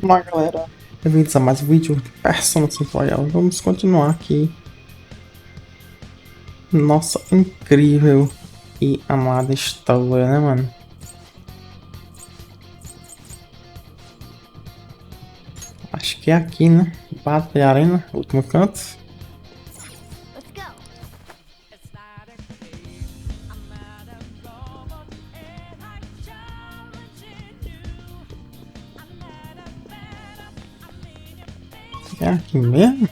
Olá galera, bem-vindos a mais um vídeo de Persona 5 Royal. Vamos continuar aqui nossa incrível e amada história, né mano? Acho que é aqui, né? Batalha Arena, último canto. É aqui mesmo?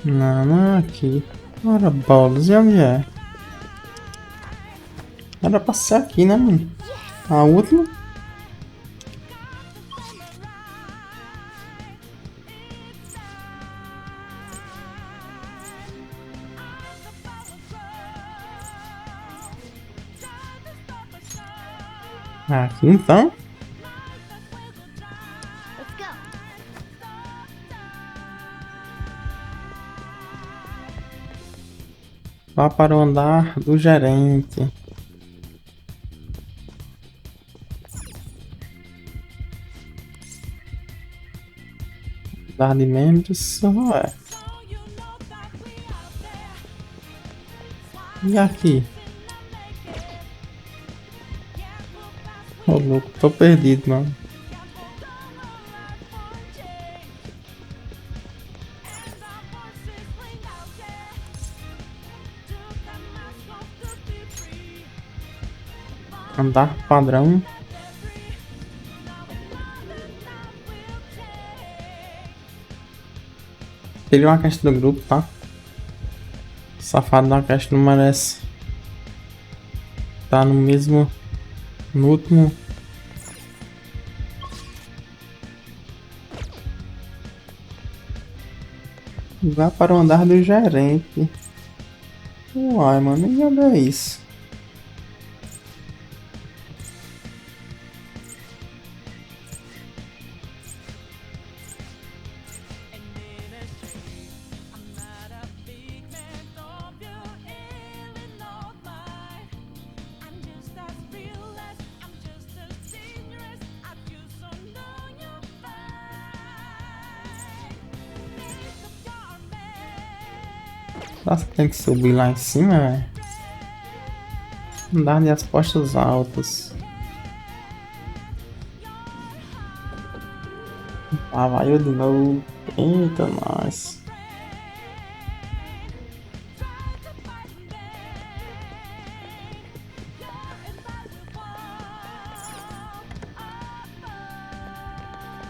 Não, não é aqui. Ora bolas, e onde é? Era pra ser aqui, né mano? A última? Aqui então? Vá para o andar do gerente. Andar de membros, só é. E aqui? Ô louco, tô perdido, mano. Andar padrão. Ele é uma questão do grupo, tá? Safado da caixa não merece. Tá no mesmo. No último. Vá para o andar do gerente. Uai, mano, e onde é isso? Nossa, tem que subir lá em cima, velho. Andar de as postas altas. Lá vai eu de novo. Eita, nós.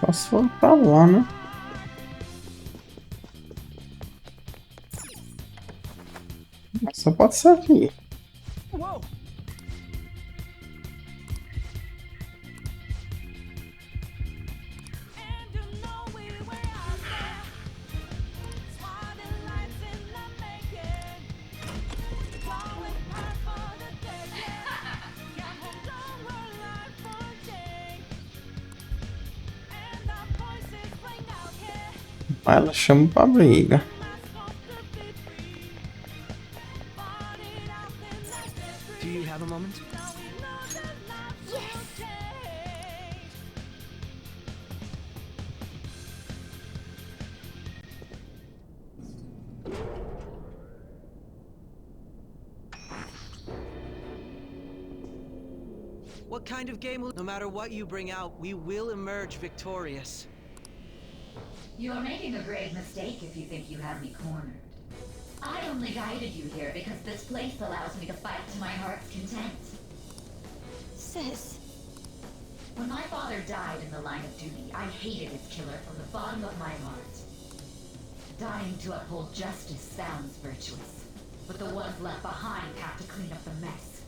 Só se for pra lá, né? Mas só pode ser aqui. Aí ela chama pra briga. Do you have a moment? What kind of game will... No matter what you bring out, we will emerge victorious. You are making a grave mistake if you think you have me cornered. I only guided you here because this place allows me to fight to my heart's content. Sis. When my father died in the line of duty, I hated his killer from the bottom of my heart. Dying to uphold justice sounds virtuous, but the ones left behind have to clean up the mess.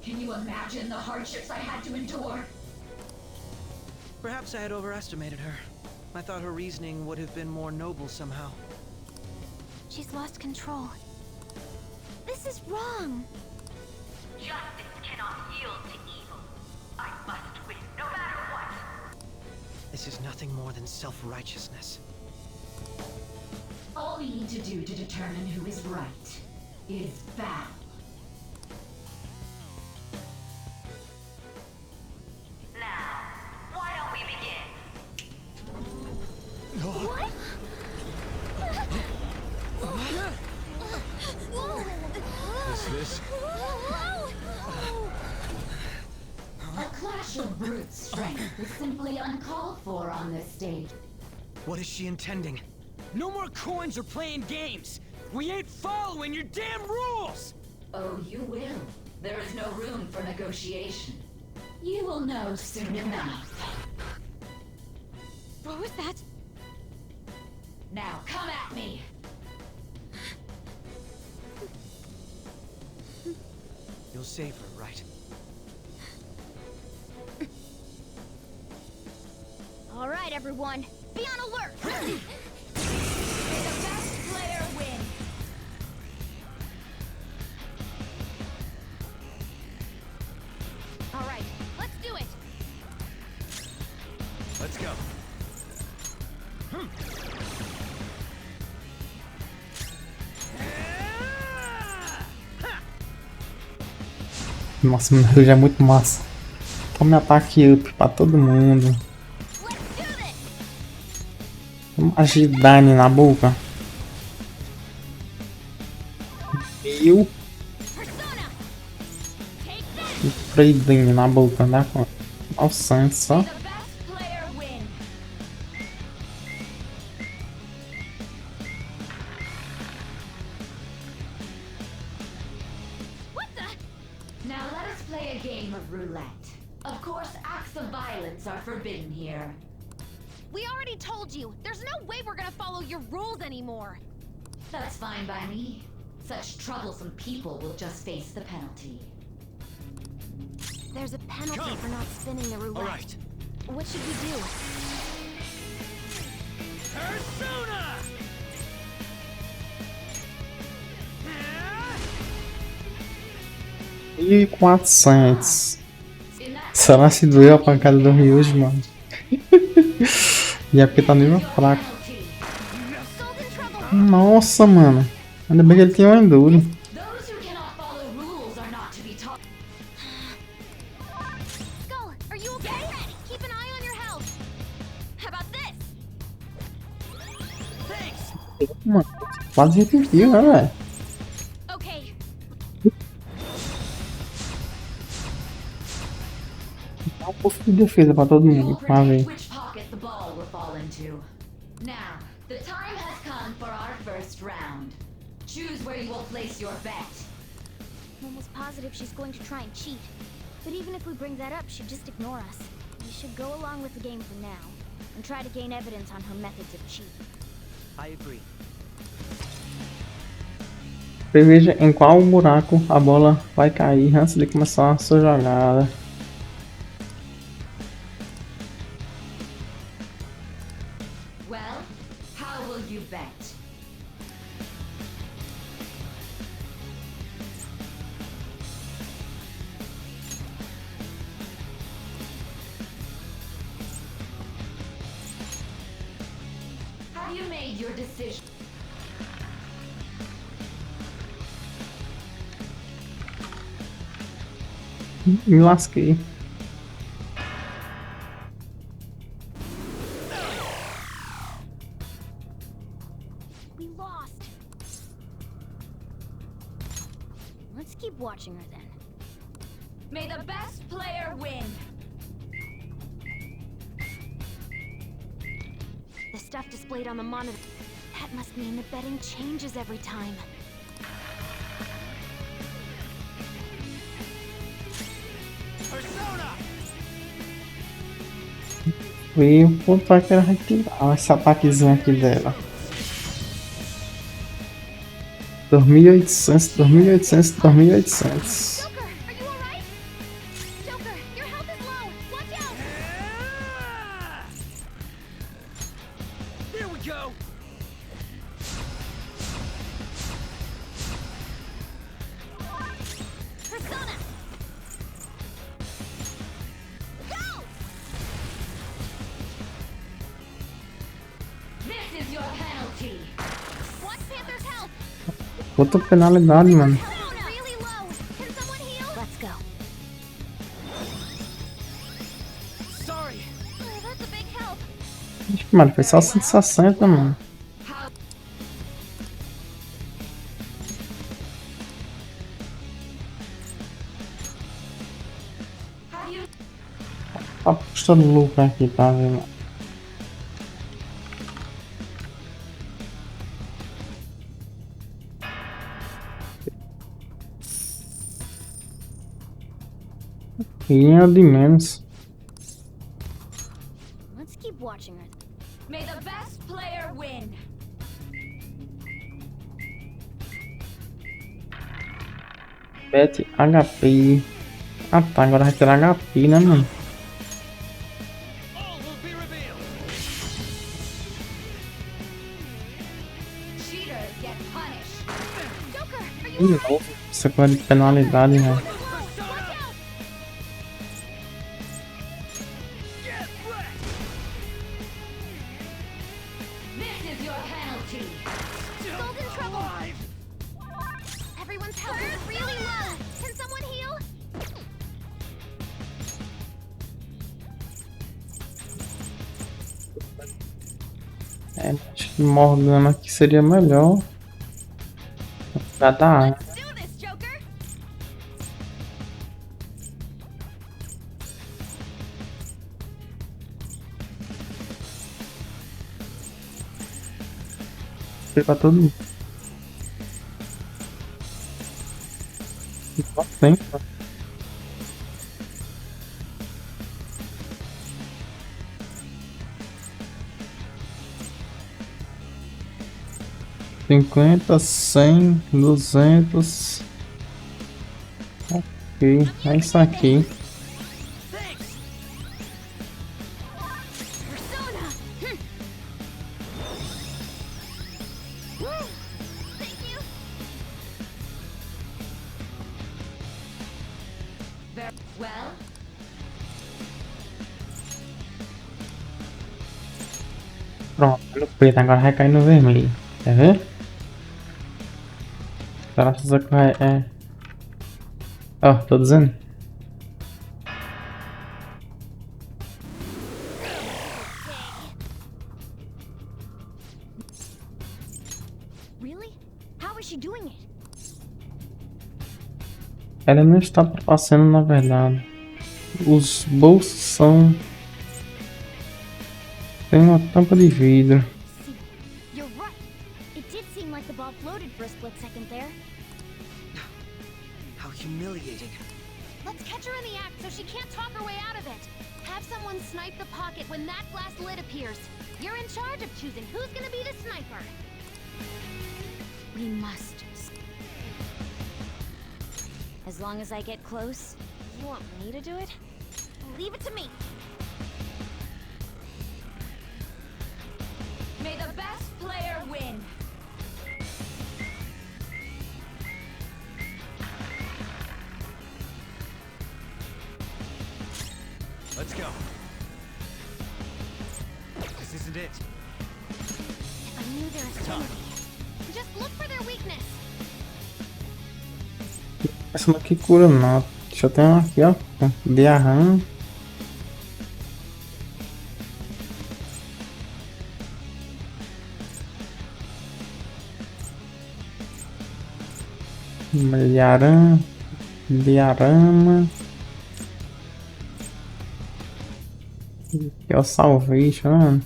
Can you imagine the hardships I had to endure? Perhaps I had overestimated her. I thought her reasoning would have been more noble somehow. She's lost control. This is wrong. Justice cannot yield to evil. I must win, no matter what. This is nothing more than self-righteousness. All we need to do to determine who is right is battle. Now, strength is simply uncalled for on this stage. What is she intending? No more coins or playing games! We ain't following your damn rules! Oh, you will. There is no room for negotiation. You will know soon enough. What was that? Now come at me! You'll save her, right? All right, everyone, be on alert. May the best player win! All right, let's do it. Let's go. Nossa, meu Deus, é muito massa. Tome ataque up pra todo mundo. Let's do this. Vamos agilidade na boca. E o Persona. Take this. traidor na boca, dá com o sangue só. The best player win! What the? Now let us play a game of roulette. Of course, acts of violence are forbidden here. We already told you. There's no way we're gonna follow your rules anymore. That's fine by me. Such troublesome people will just face the penalty. There's a penalty Come. for not spinning the roulette. All right. What should we do? Persona! E 400. In that Será se doeu a pancada do Ryuji, mano? E é porque tá nível fraco. penalty, Soul's in trouble. Nossa, mano. Ainda bem que ele tem um enduro. those who cannot follow rules are not to be taught. Skull, are you okay? Keep an eye on your health. How about this? Thanks! Mano, quase repetiu, né, velho? Okay. Dá um pouco de defesa pra todo You will mundo, uma vez. predict which pocket the ball will fall into. Now, the time has come for our first round. Choose where you will place your bet. I'm almost positive she's going to try and cheat. But even if we bring that up, she'd just ignore us. We should go along with the game for now, and try to gain evidence on her methods of cheating. I agree. Preveja em qual buraco a bola vai cair antes de começar a sua jogada. Well, how will you bet? Have you made your decision? Me lasquei. We lost. Let's keep watching her then. May the best player win! The stuff displayed on the monitor. That must mean the betting changes every time. Persona! E o ponto é que ela vai tirar esse ataquezinho aqui dela. 2800, 2800, 2800. Joker, are you alright? Joker, your health is low. Watch out! There we go! Persona! Go! This is your penalty! Watch Panther's health. Outra penalidade, mano. Persona! Really low. Can someone heal? Let's go. Sorry! Oh, that's a big help. Mano, foi só 160, mano. How have you Tá Custa lucro aqui, tá vendo? E é o de menos. Let's keep watching her. May the best player win. Bet HP. Ah tá, agora vai ter HP, né, mano? All will be revealed. Cheaters get punished. Joker, are De you novo, essa coisa de penalidade, né? Get wrecked. This is your penalty. Skulls in trouble? Everyone's health is really low. Can someone heal? É, acho que Morgana aqui seria melhor. Já dá. Let's do this, Joker. Foi pra todo mundo. Tem. 50, 100, 200. Ok, é isso aqui. Thanks. Persona. Woo. Thank you. Well, Pronto, no preto, agora vai cair no vermelho. Quer ver? Graças a que vai. É. Ó, tô dizendo. Really? How is she doing it? Ela não está passando, na verdade. Os bolsos são. Tem uma tampa de vidro. See, you're right. It did seem like the ball floated for a split second there. How humiliating. Let's catch her in the act so she can't talk her way out of it. Have someone snipe the pocket when that glass lid appears. You're in charge of choosing who's gonna be the sniper. We must. As long as I get close. You want me to do it? Leave it to me. may the best player win. Let's go. This isn't it. If I knew their affinity. Just look for their weakness. Essa daqui cura não. Deixa eu ter uma aqui, ó. De arranjo. Diarama. Aqui é o salvation, né?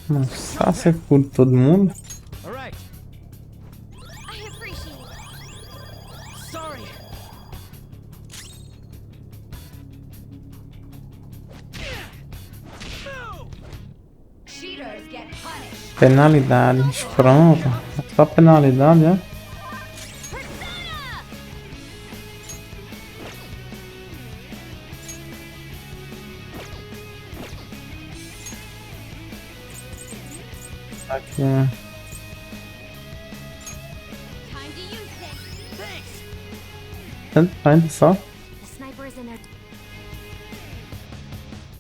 Não sei se cura todo mundo. All right. I appreciate it. Sorry. Cheaters get punished. Penalidades. Pronto. Só penalidade, né? Persona! Aqui, né? Time to use this. Thanks. Tanto faz só. The sniper is in there.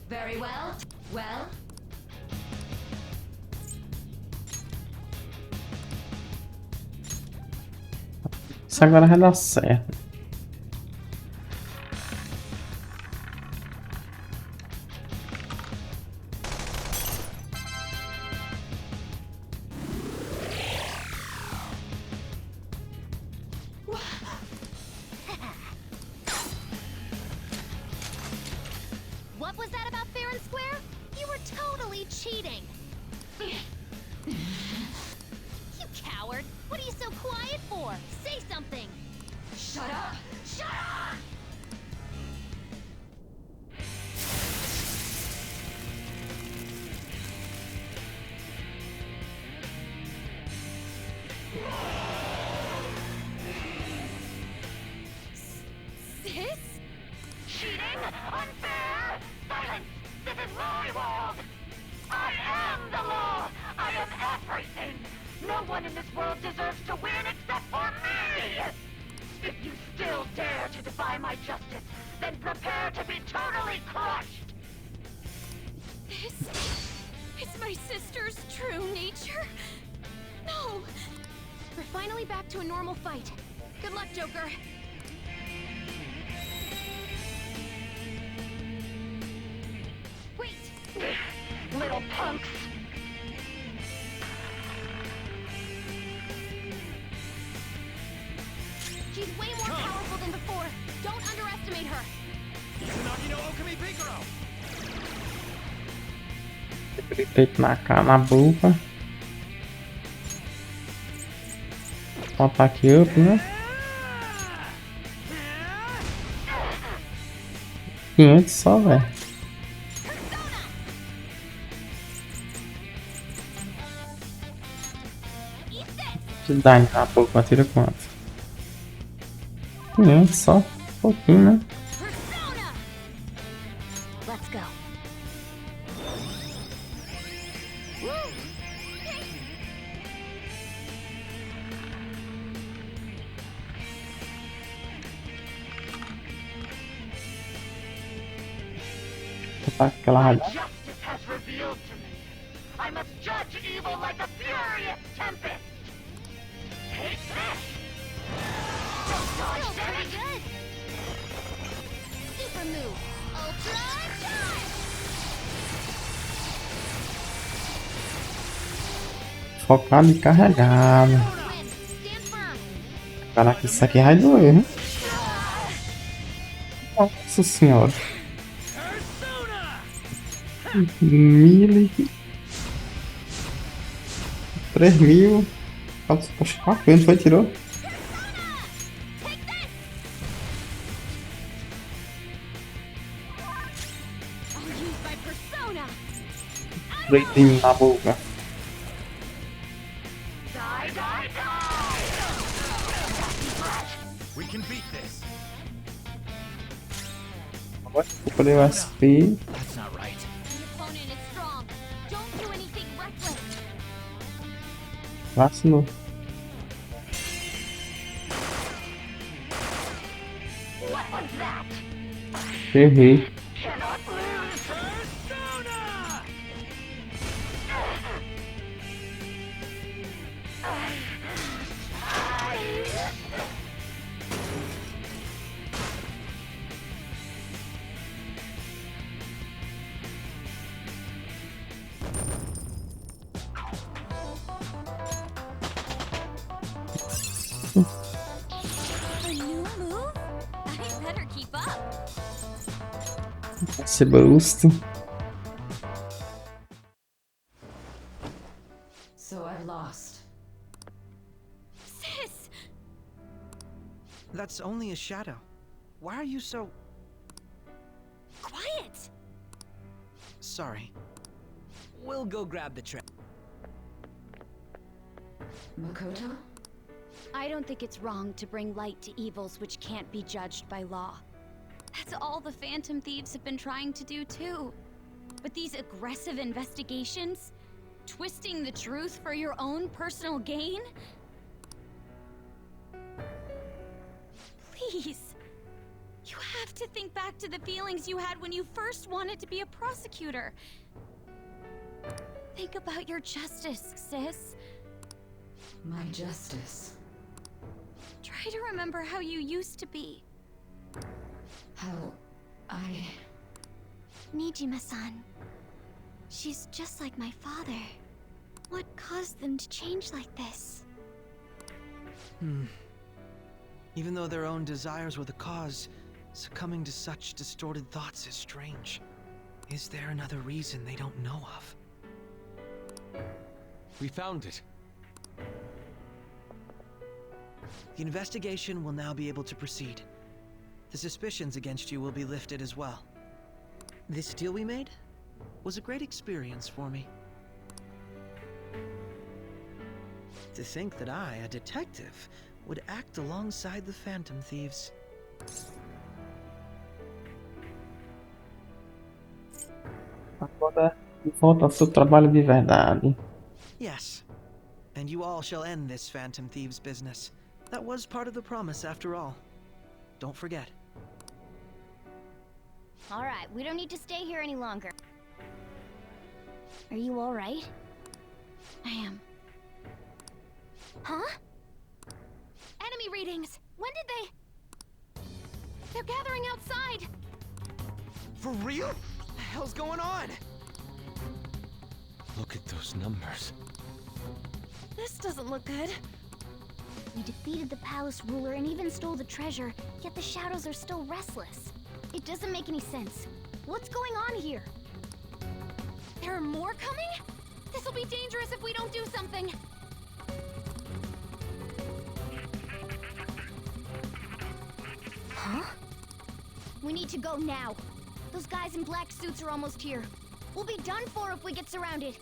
Very well. Well, Isso agora vai dar certo. What was that about fair and square? You were totally cheating. You coward! What are you so quiet for? Say something! Shut up! Shut up! Sis? Cheating? Unfair? Silence! This is my world! I am the law! I am everything! No one in this world deserves to win except for me! If you still dare to defy my justice, then prepare to be totally crushed! This is my sister's true nature? No! We're finally back to a normal fight. Good luck, Joker. Wait! Little punks! She's way more powerful than before. Don't underestimate her. Peito na cara, na boca. Botar aqui up, né? 500 só, velho. Que dá na boca, atira quanto? 500 só, um pouquinho, né? Persona! Let's go. Botar aquela radar. Justice has revealed to me. I must judge evil like a furious tempest. Take this! Don't dodge Feels pretty this! good. Super move. Ultra charge! Focado e carregado. Win. Stand firm. Caraca, isso aqui vai doer, né? Nossa senhora. 3.000. Acho que 4 não foi, tirou? Take this! I'll use my persona. Leitinho na boca. Die, die, die! We can beat this. Agora eu falei o SP. That's not right. The opponent is strong. Don't do anything reckless. Vacilou. What was that? Errei. Cannot lose! Persona! A new move? I better keep up. Esse boost. So I lost. Sis! That's only a shadow. Why are you so... Quiet! Sorry. We'll go grab the train. Makoto? I don't think it's wrong to bring light to evils which can't be judged by law. That's all the Phantom Thieves have been trying to do too. But these aggressive investigations, twisting the truth for your own personal gain? Please, you have to think back to the feelings you had when you first wanted to be a prosecutor. Think about your justice, sis. My justice. Try to remember how you used to be. How I... Nijima-san. She's just like my father. What caused them to change like this? Even though their own desires were the cause, succumbing to such distorted thoughts is strange. Is there another reason they don't know of? We found it. The investigation will now be able to proceed. The suspicions against you will be lifted as well. This deal we made was a great experience for me. To think that I, a detective, would act alongside the Phantom Thieves. Agora volta ao seu trabalho de verdade. Yes. And you all shall end this Phantom Thieves business. That was part of the promise after all. Don't forget. All right, we don't need to stay here any longer. Are you all right? I am. Huh? Enemy readings! When did they... They're gathering outside! For real? What the hell's going on? Look at those numbers. This doesn't look good. We defeated the palace ruler and even stole the treasure, yet the shadows are still restless. It doesn't make any sense. What's going on here? There are more coming? This will be dangerous if we don't do something. Huh? We need to go now. Those guys in black suits are almost here. We'll be done for if we get surrounded.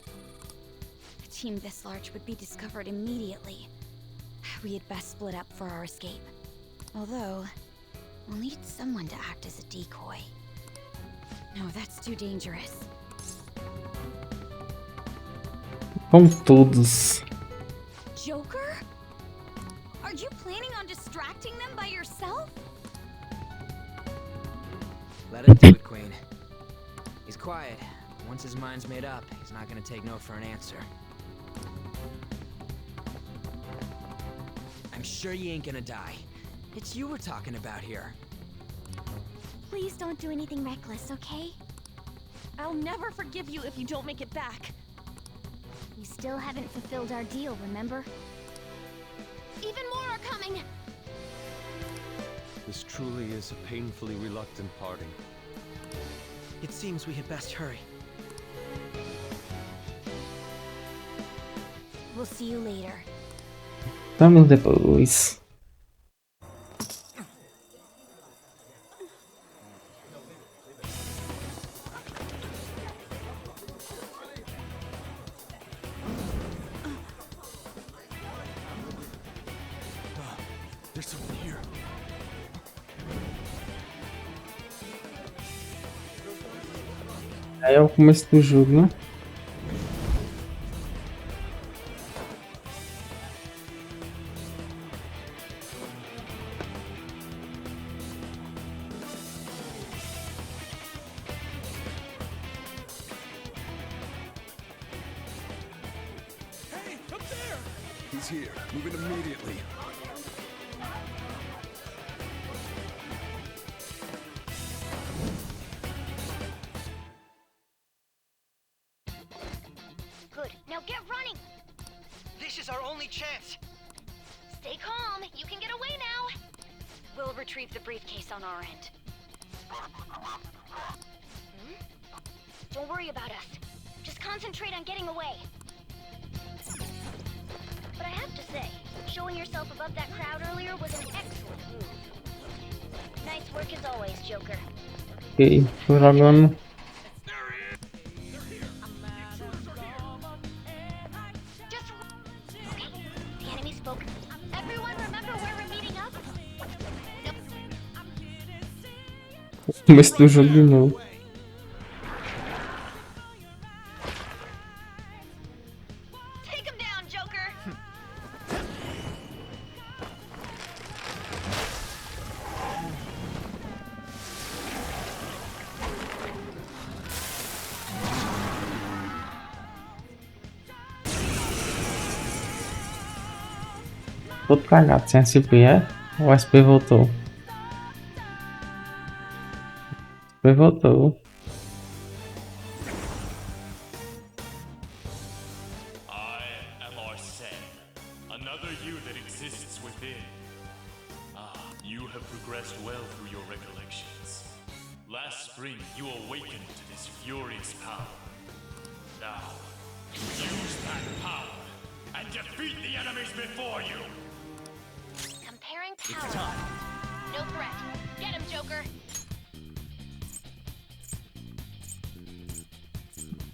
A team this large would be discovered immediately. We had best split up for our escape. Although, we'll need someone to act as a decoy. No, that's too dangerous. Como todos. Joker? Are you planning on distracting them by yourself? Let him do it, Queen. He's quiet. Once his mind's made up, he's not gonna take no for an answer. I'm sure you ain't gonna die. It's you we're talking about here. Please don't do anything reckless, okay? I'll never forgive you if you don't make it back. We still haven't fulfilled our deal, remember? Even more are coming! This truly is a painfully reluctant parting. It seems we had best hurry. We'll see you later. Vamos depois. There's someone here. Aí é o começo do jogo, né? Hey, up there! He's here. Moving immediately. Good. Now get running! This is our only chance. Stay calm. You can get away now. We'll retrieve the briefcase on our end. Don't worry about us. Just concentrate on getting away. But I have to say, showing yourself above that crowd earlier was an excellent move. Nice work as always, Joker. Ok, tô jogando. Just... Okay, the enemy spoke. Everyone remember where we're meeting up? Nope. Começo do jogo de novo. Take him down, Joker! Todo cagado, sem SP, é? O SP voltou. SP voltou. I am Arsene, another you that exists within. Ah, you have progressed well through your recollections. Last spring, you awakened to this furious power. Now, use that power and defeat the enemies before you! Comparing power. No threat. Get him, Joker.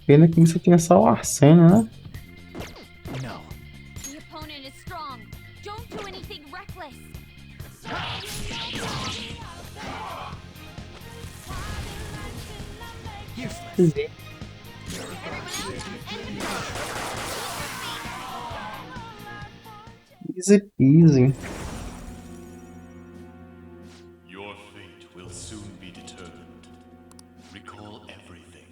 Pena que você tinha só o Arsênio, né? No. The opponent is strong. Don't do anything reckless. Useless. Easy peasy. Your fate will soon be determined. Recall everything.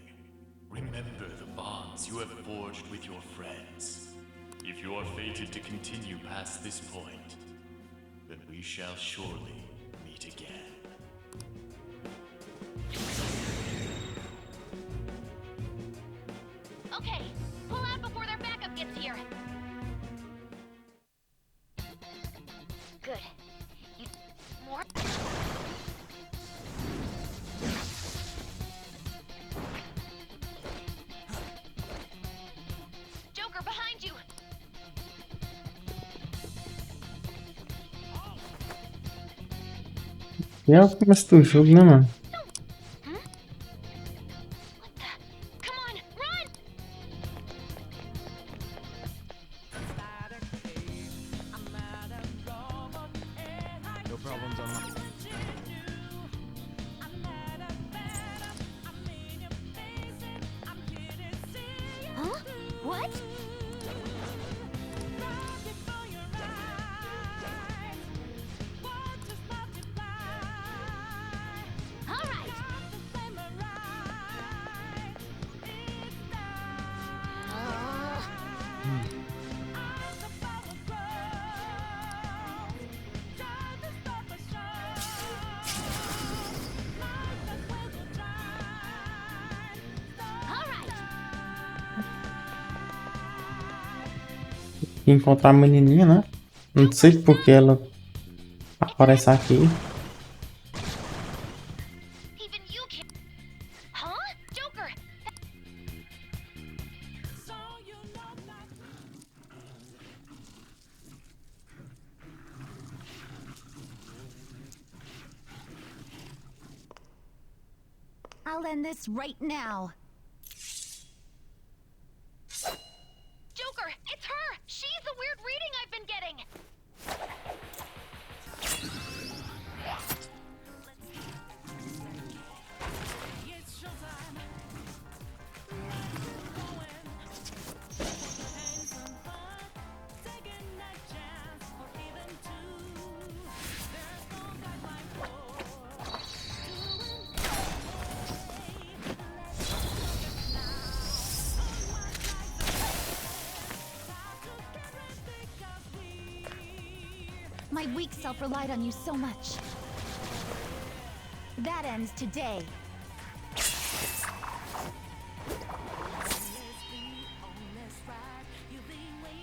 Remember the bonds you have forged with your friends. If you are fated to continue past this point, then we shall surely meet again. Okay, pull out before their backup gets here. Good. More? Joker, behind you! E é o começo do jogo, né, mano? What the? Come on, run! No problems on my... Huh? What? All right. All right. Encontrar a menininha, né? Não sei porque ela aparece aqui. Even you can't. Huh? Joker! I'll end this right now. Joker, it's her! She's the weird reading I've been getting! My weak self relied on you so much. That ends today.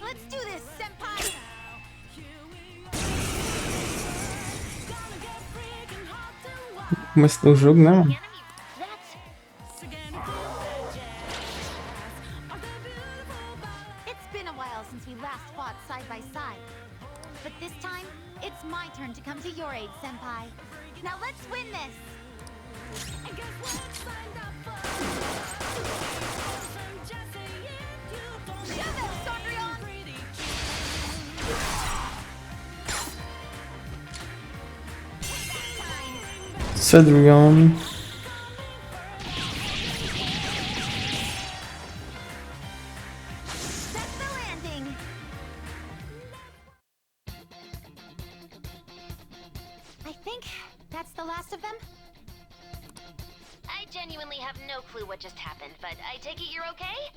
Let's do this, Senpai! Começo do jogo, né, mano? It's been a while since we last fought side by side. But this time, it's my turn to come to your aid, Senpai. Now let's win this! Shove it, Sondrion! Cedrion. That's the landing! I think that's the last of them? I genuinely have no clue what just happened, but I take it you're okay?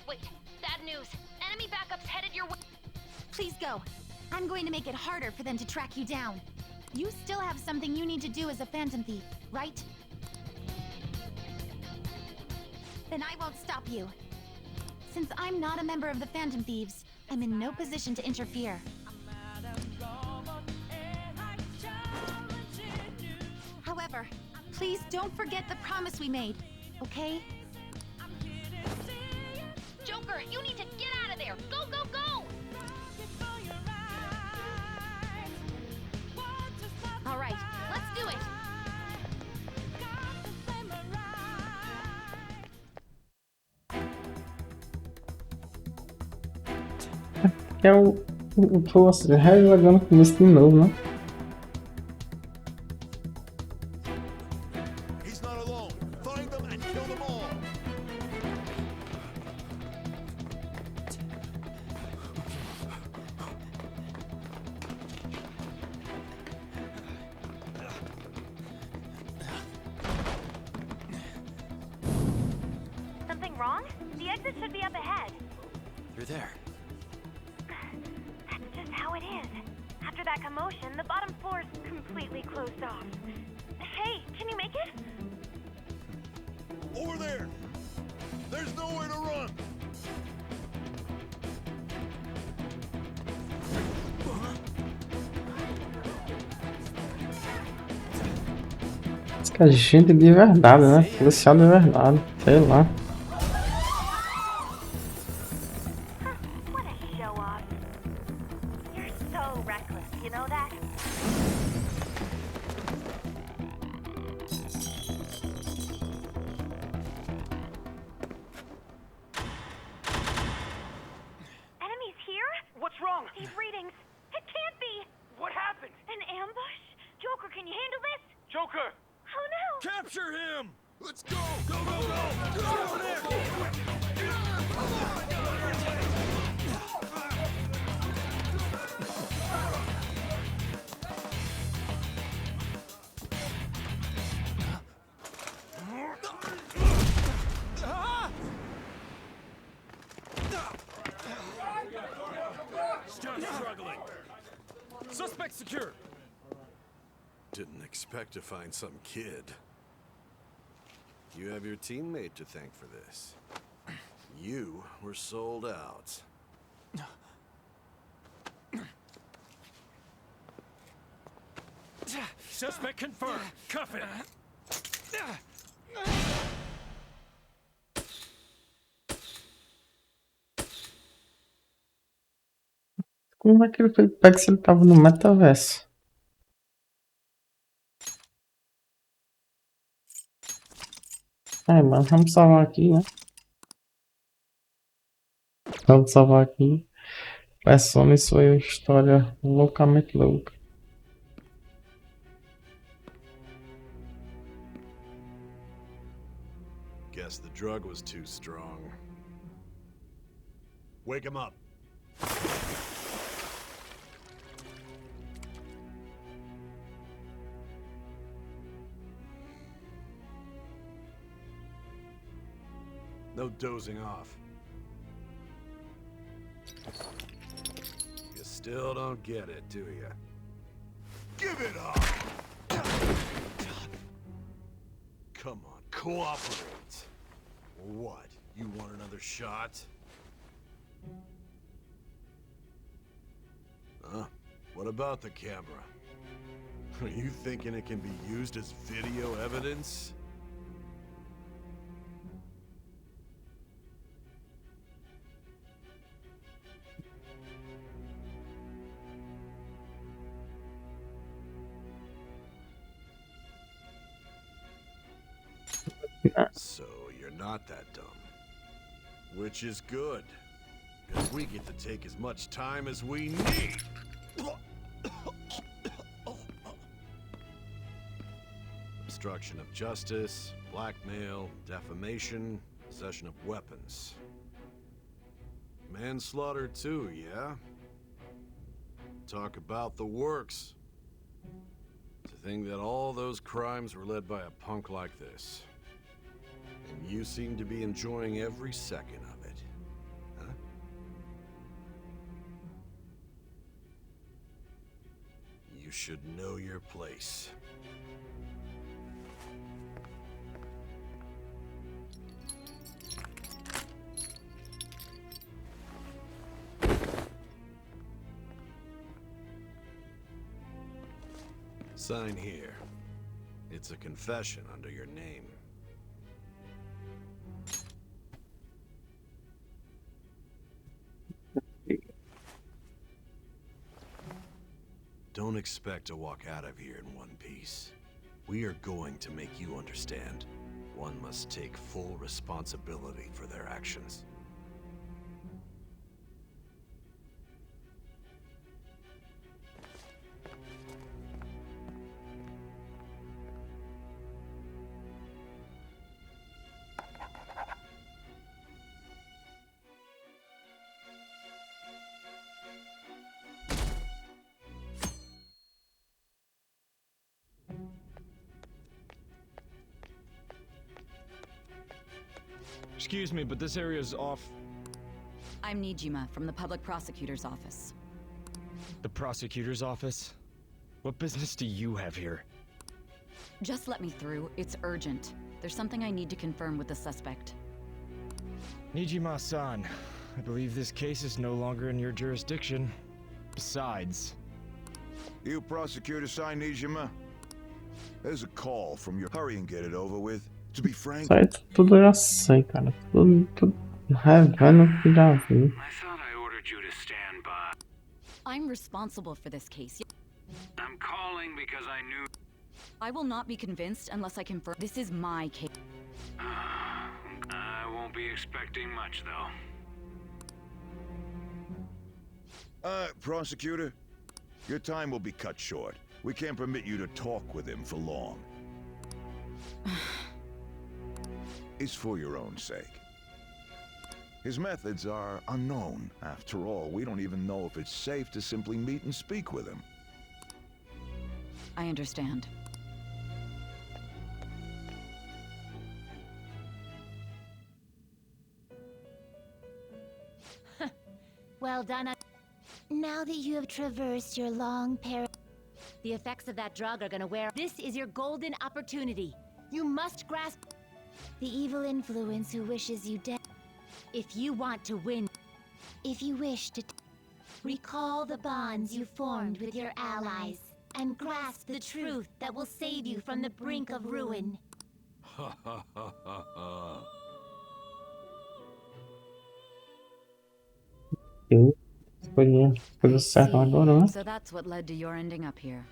Wait, bad news. Enemy backup's headed your way. Please go. I'm going to make it harder for them to track you down. You still have something you need to do as a Phantom Thief, right? Then I won't stop you. Since I'm not a member of the Phantom Thieves, I'm in no position to interfere. However, Please don't forget the promise we made, okay? Joker, you need to get out of there! Go, go, go! All right, let's do it! Que é o que eu rejogando no começo de novo, né? He's not alone. Find them and kill them all. Something wrong? The exit should be up ahead. You're there. That's just how it is. After that commotion, the bottom floor's completely closed off. Hey, can you make it? Over there. There's nowhere to run. Diz que é gente de verdade, né? Policial de verdade. Sei lá. What a show off. You're so reckless, you know that? Enemies here? What's wrong? These readings. It can't be. What happened? An ambush? Joker, can you handle this? Joker! Oh no! Capture him. Let's go. Go, go, go. Get over there. Still struggling. Suspect secured. Didn't expect to find some kid. You have your teammate to thank for this. You were sold out. Suspect confirmed. Cuff it. Como é que ele foi pego se ele tava no metaverso? Mas vamos salvar aqui, né? Vamos salvar aqui. Persona e sua história loucamente louca. Guess the drug was too strong. Wake him up. No dozing off. You still don't get it, do you? Give it up! Come on, cooperate. What? You want another shot? Huh? What about the camera? Are you thinking it can be used as video evidence? So you're not that dumb. Which is good. Because we get to take as much time as we need. Obstruction of justice, blackmail, defamation, possession of weapons. Manslaughter too, yeah? Talk about the works. To think that all those crimes were led by a punk like this. And you seem to be enjoying every second of it, huh? You should know your place. Sign here. It's It's a confession under your name. Don't expect to walk out of here in one piece. We are going to make you understand. One must take full responsibility for their actions. Excuse me, but this area's off. I'm Nijima from the public prosecutor's office. The prosecutor's office? What business do you have here? Just let me through. It's urgent. There's something I need to confirm with the suspect. Nijima-san, I believe this case is no longer in your jurisdiction. Besides... You prosecutor sign Nijima? There's a call from your... Hurry and get it over with. To be frank... Sai tudo já sei, cara. Tudo revendo que já vi. I thought I ordered you to stand by. I'm responsible for this case. I'm calling because I knew... I will not be convinced unless I confirm. This is my case. I won't be expecting much, though. Prosecutor, your time will be cut short. We can't permit you to talk with him for long. It's for your own sake. His methods are unknown. After all, we don't even know if it's safe to simply meet and speak with him. I understand. Well done. Now that you have traversed your long the effects of that drug are gonna wear. This is your golden opportunity. You must grasp the evil influence who wishes you dead. If you want to win, if you wish to recall the bonds you formed with your allies and grasp the truth that will save you from the brink of ruin. Ha ha ha ha ha. Coisa certa agora, né? So that's what led to your ending up here.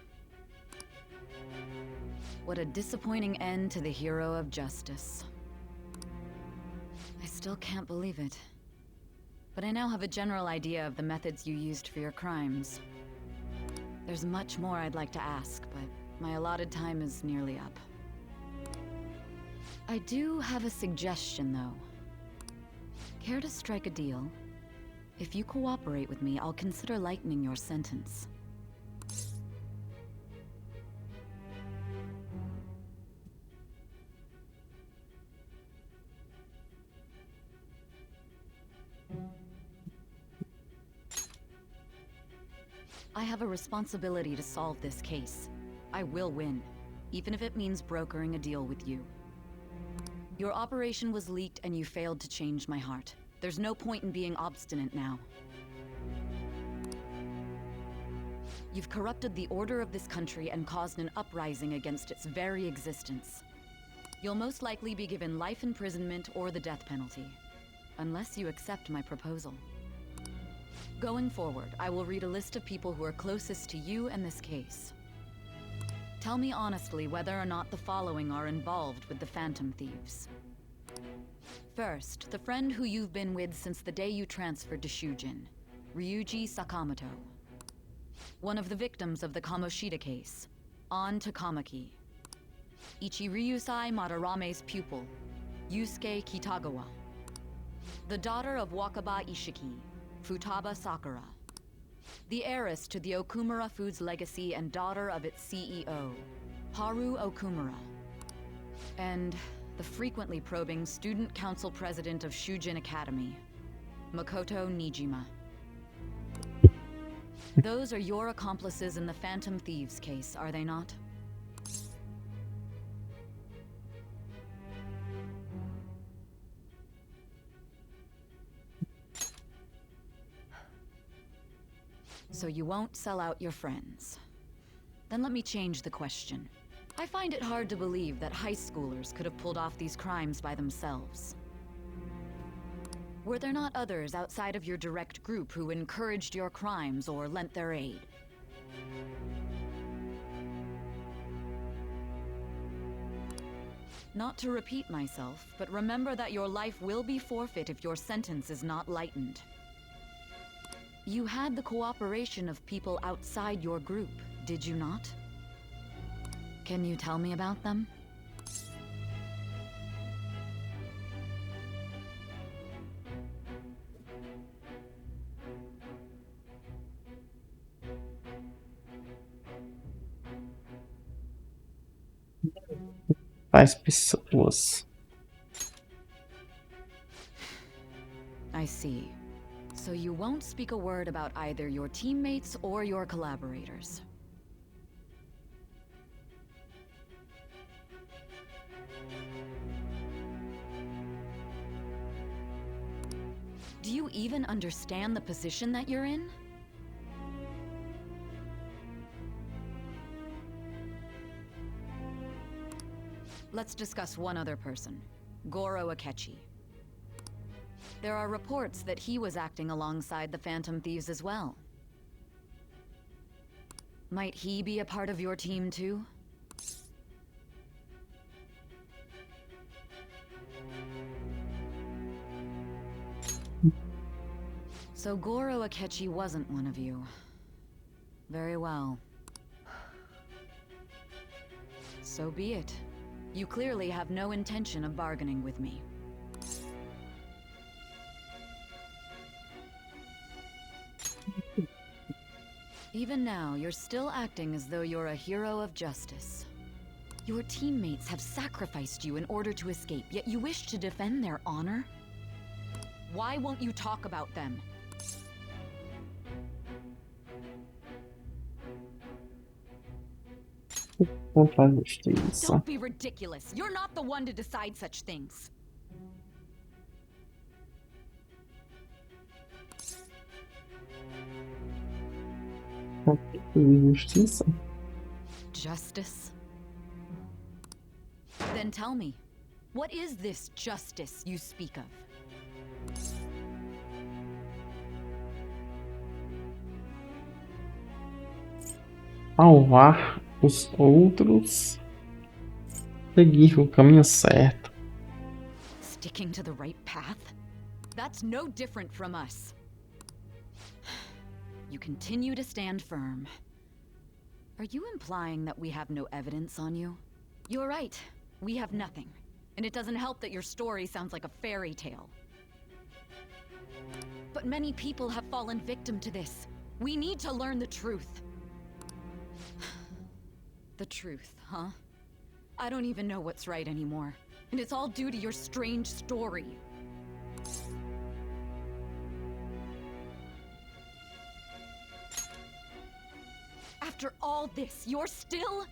What a disappointing end to the hero of justice. I still can't believe it. But I now have a general idea of the methods you used for your crimes. There's much more I'd like to ask, but my allotted time is nearly up. I do have a suggestion, though. Care to strike a deal? If you cooperate with me, I'll consider lightening your sentence. I have a responsibility to solve this case. I will win, even if it means brokering a deal with you. Your operation was leaked and you failed to change my heart. There's no point in being obstinate now. You've corrupted the order of this country and caused an uprising against its very existence. You'll most likely be given life imprisonment or the death penalty, unless you accept my proposal. Going forward, I will read a list of people who are closest to you and this case. Tell me honestly whether or not the following are involved with the Phantom Thieves. First, the friend who you've been with since the day you transferred to Shujin, Ryuji Sakamoto. One of the victims of the Kamoshida case, An Takamaki. Ichiryusai Madarame's pupil, Yusuke Kitagawa. The daughter of Wakaba Ishiki, Futaba Sakura. The heiress to the Okumura Foods legacy and daughter of its CEO, Haru Okumura. And the frequently probing student council president of Shujin Academy, Makoto Nijima. Those are your accomplices in the Phantom Thieves case, are they not? So you won't sell out your friends. Then let me change the question. I find it hard to believe that high schoolers could have pulled off these crimes by themselves. Were there not others outside of your direct group who encouraged your crimes or lent their aid? Not to repeat myself, but remember that your life will be forfeit if your sentence is not lightened. You had the cooperation of people outside your group, did you not? Can you tell me about them? Tais pessoas. I see. So you won't speak a word about either your teammates or your collaborators. Do you even understand the position that you're in? Let's discuss one other person, Goro Akechi. There are reports that he was acting alongside the Phantom Thieves as well. Might he be a part of your team too? So Goro Akechi wasn't one of you. Very well. So be it. You clearly have no intention of bargaining with me. Even now, you're still acting as though you're a hero of justice. Your teammates have sacrificed you in order to escape, yet you wish to defend their honor? Why won't you talk about them? Contra a justiça. Don't be ridiculous. You're not the one to decide such things. Justiça? Justice? Then tell me, what is this justice you speak of? Salvar os outros, seguir o caminho certo. Sticking to the right path? That's no different from us. You continue to stand firm. Are you implying that we have no evidence on you? You're right. We have nothing. And it doesn't help that your story sounds like a fairy tale. But many people have fallen victim to this. We need to learn the truth. The truth, huh? I don't even know what's right anymore. And it's all due to your strange story. After all this, you're still...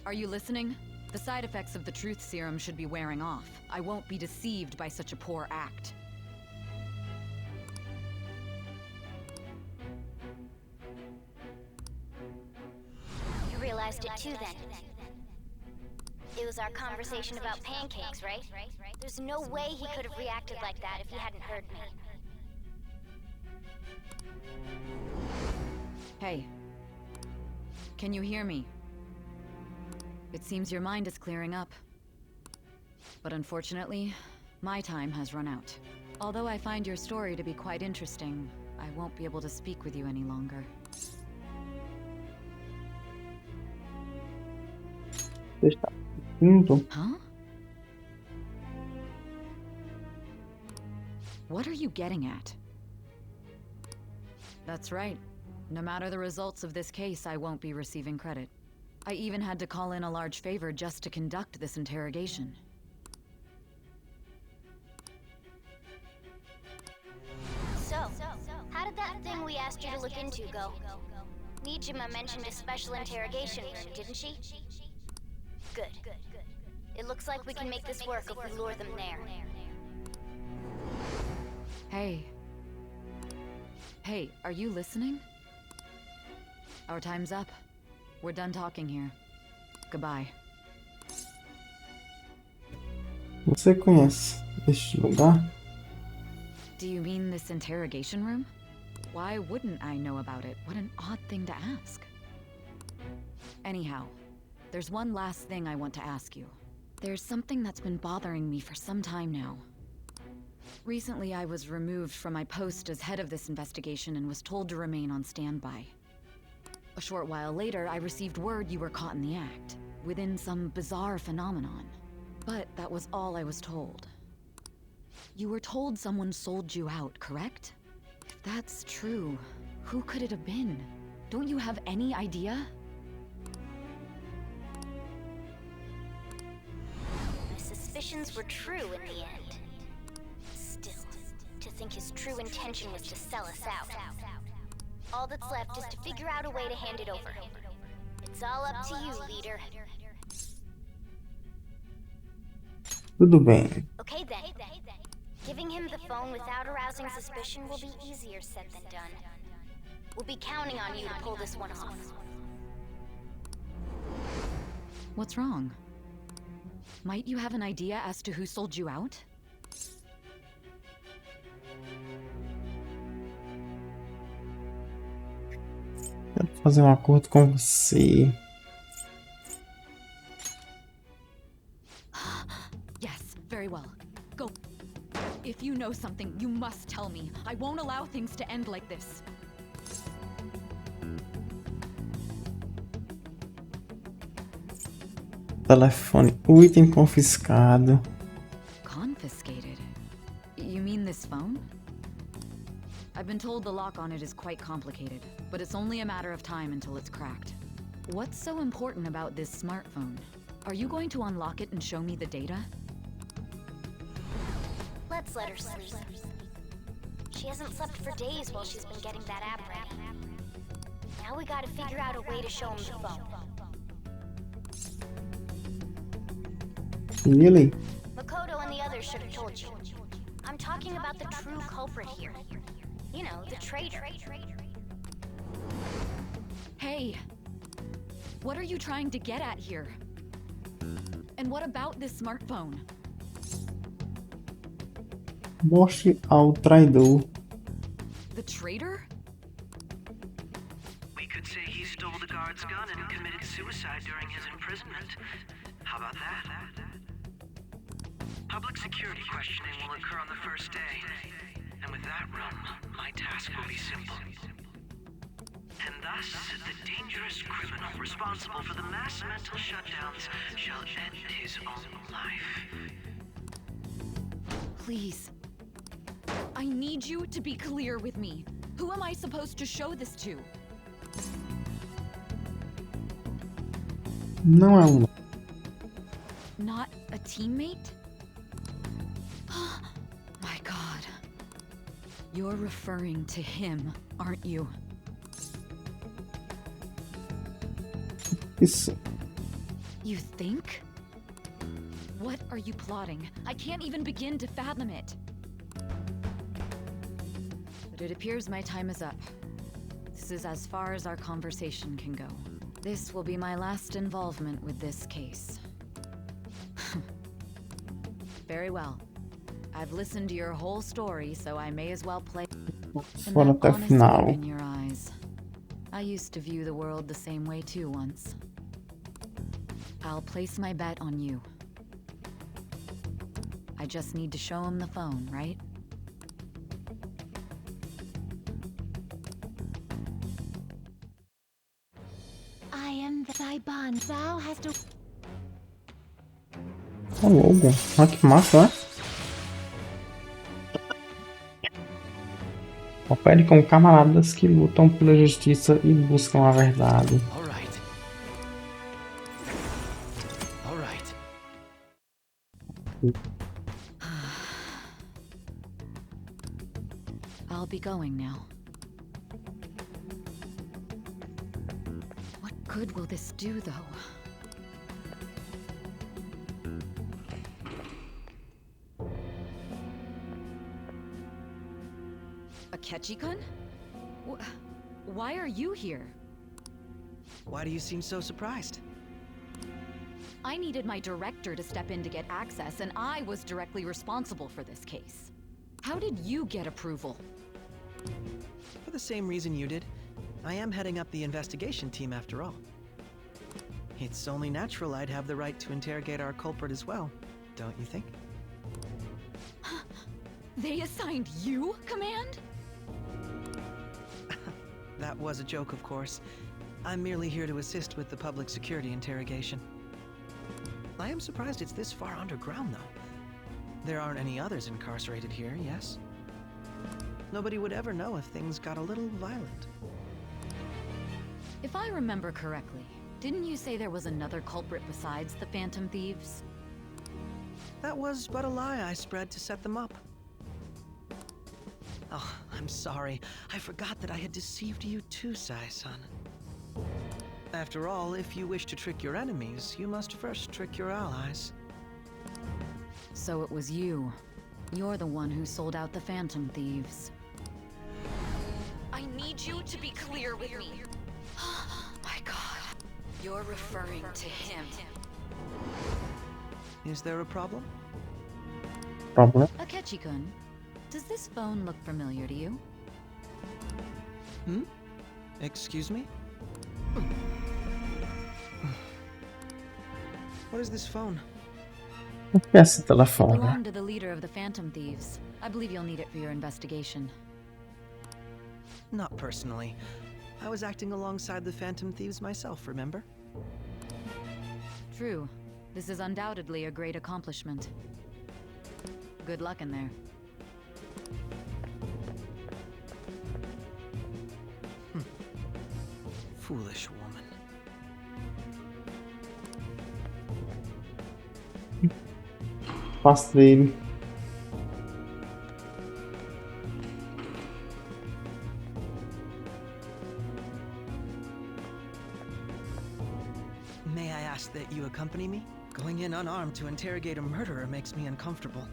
Are you listening? The side effects of the truth serum should be wearing off. I won't be deceived by such a poor act. You realized it too then. It was our conversation about pancakes, right? There's no way he could have reacted like that if he hadn't heard me. Hey. Can you hear me? It seems your mind is clearing up. But unfortunately, my time has run out. Although I find your story to be quite interesting, I won't be able to speak with you any longer. Huh? What are you getting at? That's right. No matter the results of this case, I won't be receiving credit. I even had to call in a large favor just to conduct this interrogation. So, how did that thing we asked you to look into go? Nijima mentioned a special interrogation room, didn't she? Good. It looks like we can make this work if we lure them there. Hey. Hey, are you listening? Our time's up. We're done talking here. Goodbye. Você conhece este lugar? Do you mean this interrogation room? Why wouldn't I know about it? What an odd thing to ask. Anyhow, there's one last thing I want to ask you. There's something that's been bothering me for some time now. Recently, I was removed from my post as head of this investigation and was told to remain on standby. A short while later, I received word you were caught in the act, within some bizarre phenomenon. But that was all I was told. You were told someone sold you out, correct? If that's true, who could it have been? Don't you have any idea? My suspicions were true in the end. Still, to think his true intention was to sell us out. All that's left is to figure out a way to hand it over. It's all up to you, leader. Tudo bem. Okay then. Giving him the phone without arousing suspicion will be easier said than done. We'll be counting on you to pull this one off. What's wrong? Might you have an idea as to who sold you out? Quero fazer um acordo com você. Yes, very well. Go. If you know something, you must tell me. I won't allow things to end like this. Telefone. O item confiscado. Confiscated? You mean this phone? I've been told the lock on it is quite complicated, but it's only a matter of time until it's cracked. What's so important about this smartphone? Are you going to unlock it and show me the data? Let's let her sleep. She hasn't slept for days while she's been getting that app ready. Now we gotta figure out a way to show him the phone. Really? Makoto and the others should have told you. I'm talking about the true culprit here. You know, the traitor. Hey! What are you trying to get at here? And what about this smartphone? Mostre ao traidor. The traitor? We could say he stole the guard's gun and committed suicide during his imprisonment. How about that? Public security questioning will occur on the first day. And with that realm, my task will be simple. And thus, the dangerous criminal responsible for the mass mental shutdowns shall end his own life. Please. I need you to be clear with me. Who am I supposed to show this to? Não é um. Not a teammate? My God. You're referring to him, aren't you? Isso. You think? What are you plotting? I can't even begin to fathom it. But it appears my time is up. This is as far as our conversation can go. This will be my last involvement with this case. Very well. I've listened to your whole story, so I may as well play. Fora até o final. In your eyes. I used to view the world the same way too once. I'll place my bet on you. I just need to show him the phone, right? I am the Saiban. Thou hast to. Tá logo. Olha que massa, né? Opere com camaradas que lutam pela justiça e buscam a verdade. All right. I'll be going now. What good will this do, though? A Ketchikan? Why are you here? Why do you seem so surprised? I needed my director to step in to get access, and I was directly responsible for this case. How did you get approval? For the same reason you did. I am heading up the investigation team after all. It's only natural I'd have the right to interrogate our culprit as well, don't you think? They assigned you command? That was a joke, of course. I'm merely here to assist with the public security interrogation. I am surprised it's this far underground, though. There aren't any others incarcerated here, yes? Nobody would ever know if things got a little violent. If I remember correctly, didn't you say there was another culprit besides the Phantom Thieves? That was but a lie I spread to set them up. Oh, I'm sorry. I forgot that I had deceived you too, Sai-san. After all, if you wish to trick your enemies, you must first trick your allies. So it was you. You're the one who sold out the Phantom Thieves. I need you to be clear with me. My God. You're referring to him. Is there a problem? Problem? Akechi-kun, does this phone look familiar to you? Hmm? Excuse me? What is this phone? O que é esse It telefone? belonged to the leader of the Phantom Thieves. I believe you'll need it for your investigation. Not personally. I was acting alongside the Phantom Thieves myself, remember? True. This is undoubtedly a great accomplishment. Good luck in there. Foolish woman. Passo dele. May I ask that you accompany me? Going in unarmed to interrogate a murderer makes me uncomfortable.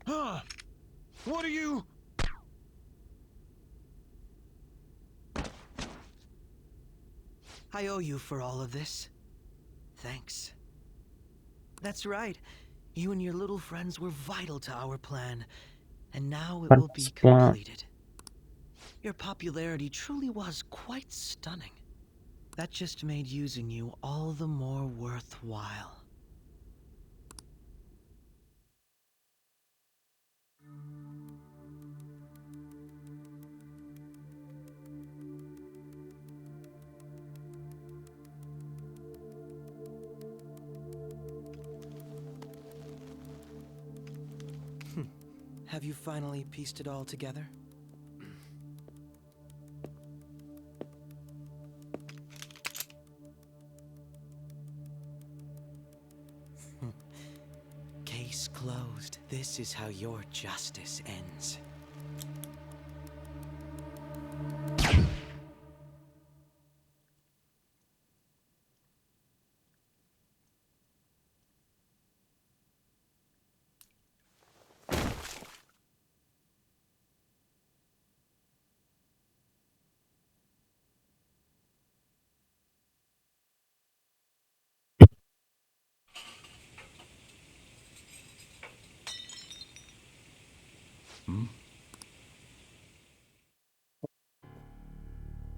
Huh? What are you? I owe you for all of this. Thanks. That's right. You and your little friends were vital to our plan, and now it will be completed. Your popularity truly was quite stunning. That just made using you all the more worthwhile. Have you finally pieced it all together? Case closed. This is how your justice ends.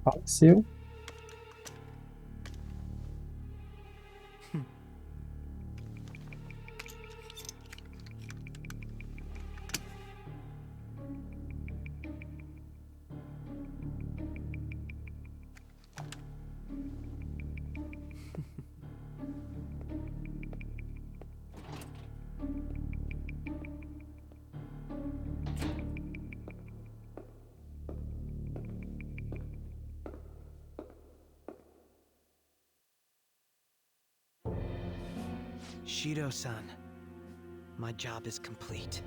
Faleceu. Shido-san, my job is complete.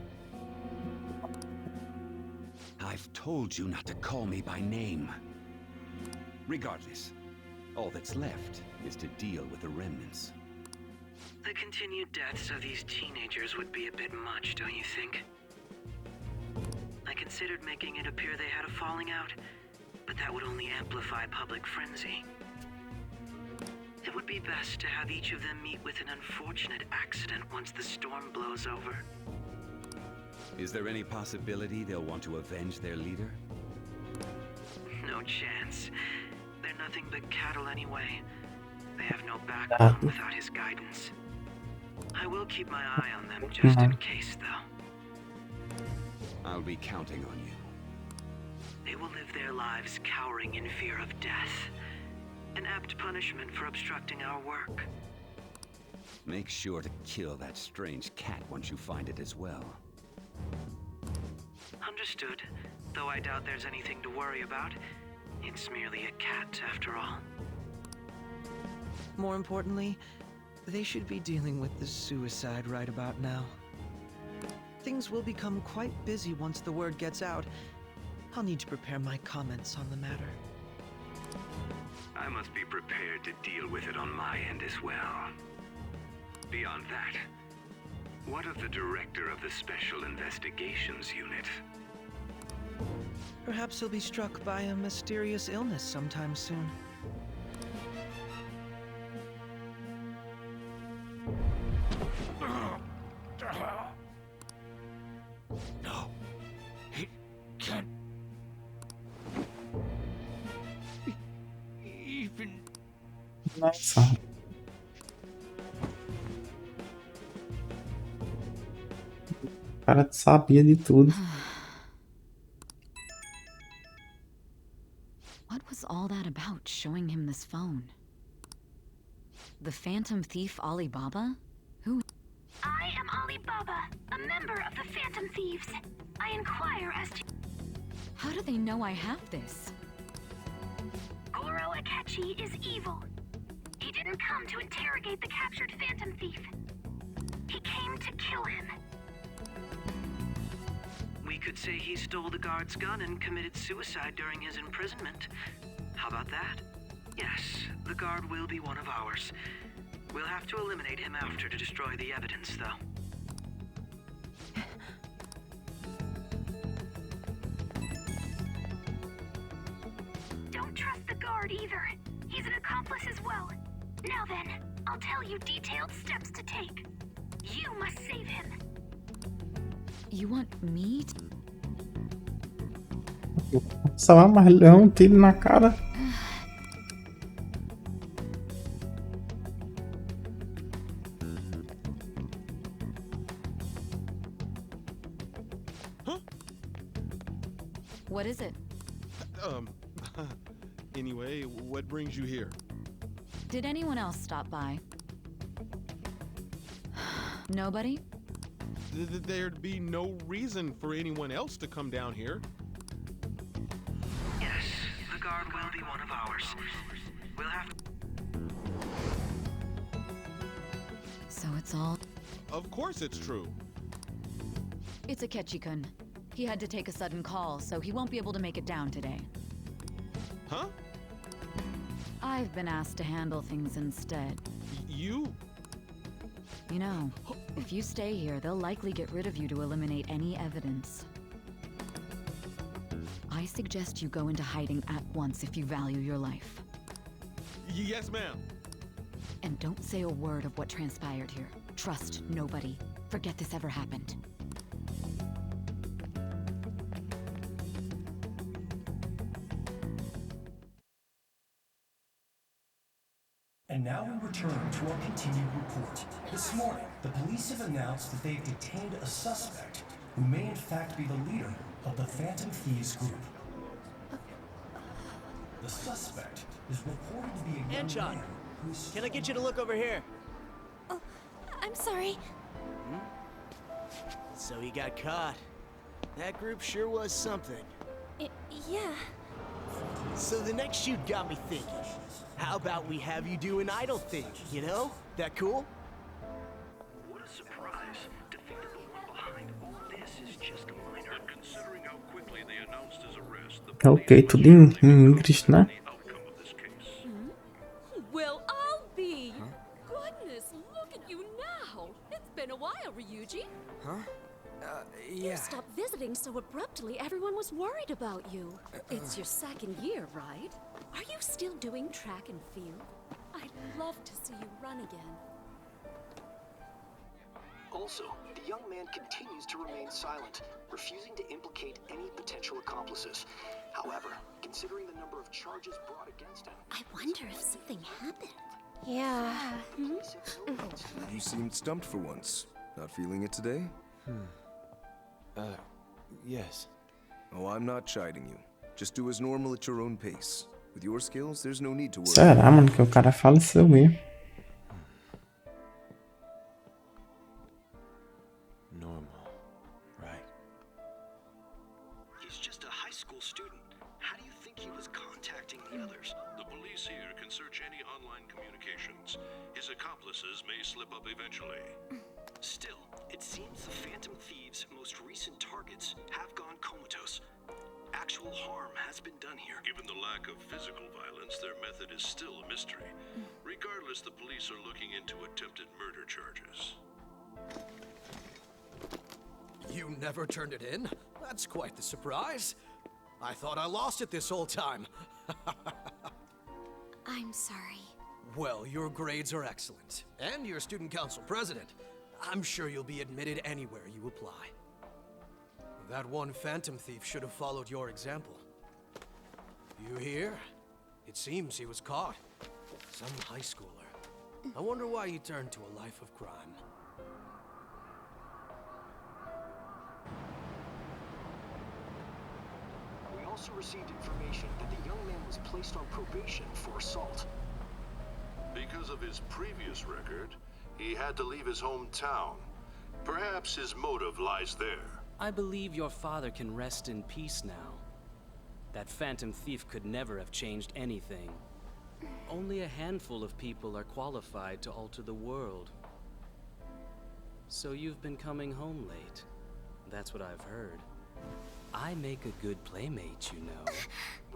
I've told you not to call me by name. Regardless, all that's left is to deal with the remnants. The continued deaths of these teenagers would be a bit much, don't you think? I considered making it appear they had a falling out, but that would only amplify public frenzy. It would be best to have each of them meet with an unfortunate accident once the storm blows over. Is there any possibility they'll want to avenge their leader? No chance. They're nothing but cattle anyway. They have no backbone without his guidance. I will keep my eye on them just in case, though. I'll be counting on you. They will live their lives cowering in fear of death. An apt punishment for obstructing our work. Make sure to kill that strange cat once you find it as well. Understood, though I doubt there's anything to worry about. It's merely a cat, after all. More importantly, they should be dealing with the suicide right about now. Things will become quite busy once the word gets out. I'll need to prepare my comments on the matter. I must be prepared to deal with it on my end as well. Beyond that, what of the director of the Special Investigations Unit? Perhaps he'll be struck by a mysterious illness sometime soon. No, it can't even. Nossa. O cara sabia de tudo. What was all that about, showing him this phone? The Phantom Thief Alibaba? Who? I am Alibaba, a member of the Phantom Thieves. I inquire as to... How do they know I have this? Goro Akechi is evil. He didn't come to interrogate the captured Phantom Thief. He came to kill him. We could say he stole the guard's gun and committed suicide during his imprisonment. How about that? Yes, the guard will be one of ours. We'll have to eliminate him after to destroy the evidence, though. Don't trust the guard either. He's an accomplice as well. Now then, I'll tell you detailed steps to take. You must save him. You want me to... Só vai mais leão, um tiro na cara. What is it? Anyway, what brings you here? Did anyone else stop by? Nobody? There'd be no reason for anyone else to come down here. Yes, the guard will be one of ours. We'll have... So it's all... Of course it's true. It's Akechi-kun. He had to take a sudden call, so he won't be able to make it down today. Huh? I've been asked to handle things instead. You? You know, if you stay here, they'll likely get rid of you to eliminate any evidence. I suggest you go into hiding at once if you value your life. Yes, ma'am. And don't say a word of what transpired here. Trust nobody. Forget this ever happened. And now we return to our continued report. This morning, the police have announced that they've detained a suspect who may in fact be the leader of the Phantom Thieves group. The suspect is reported to be a young man who's... Can I get you to look over here? Oh, I'm sorry. So he got caught. That group sure was something. Yeah. So the next shoot got me thinking. How about we have you do an idle thing, you know? That cool? What a surprise to think that the one behind all this is just a minor. Considering how quickly they announced his arrest, the Ok, tudo em inglês, né? Well, I'll be. Goodness, look at you now. It's been a while, Ryuji. Huh? You stopped visiting so abruptly, everyone was worried about you. It's your second year, right? Are you still doing track and field? I'd love to see you run again. Also, the young man continues to remain silent, refusing to implicate any potential accomplices. However, considering the number of charges brought against him... I wonder if something happened. Yeah. You seemed stumped for once. Not feeling it today? Yes. Oh, I'm not chiding you. Just do as normal at your own pace. With your skills, there's no need to worry. Será, mano, que o cara faleceu mesmo? Normal, right? He's just a high school student. How do you think he was contacting the others? The police here can search any online communications. His accomplices may slip up eventually. Still, it seems the Phantom Thieves' most recent targets have gone comatose. Actual harm has been done here. Given the lack of physical violence, their method is still a mystery. Regardless, the police are looking into attempted murder charges. You never turned it in? That's quite the surprise. I thought I lost it this whole time. I'm sorry. Well, your grades are excellent. And you're student council president. I'm sure you'll be admitted anywhere you apply. That one Phantom Thief should have followed your example. You hear? It seems he was caught. Some high schooler. I wonder why he turned to a life of crime. We also received information that the young man was placed on probation for assault. Because of his previous record, he had to leave his hometown. Perhaps his motive lies there. I believe your father can rest in peace now. That Phantom Thief could never have changed anything. Only a handful of people are qualified to alter the world. So you've been coming home late. That's what I've heard. I make a good playmate, you know.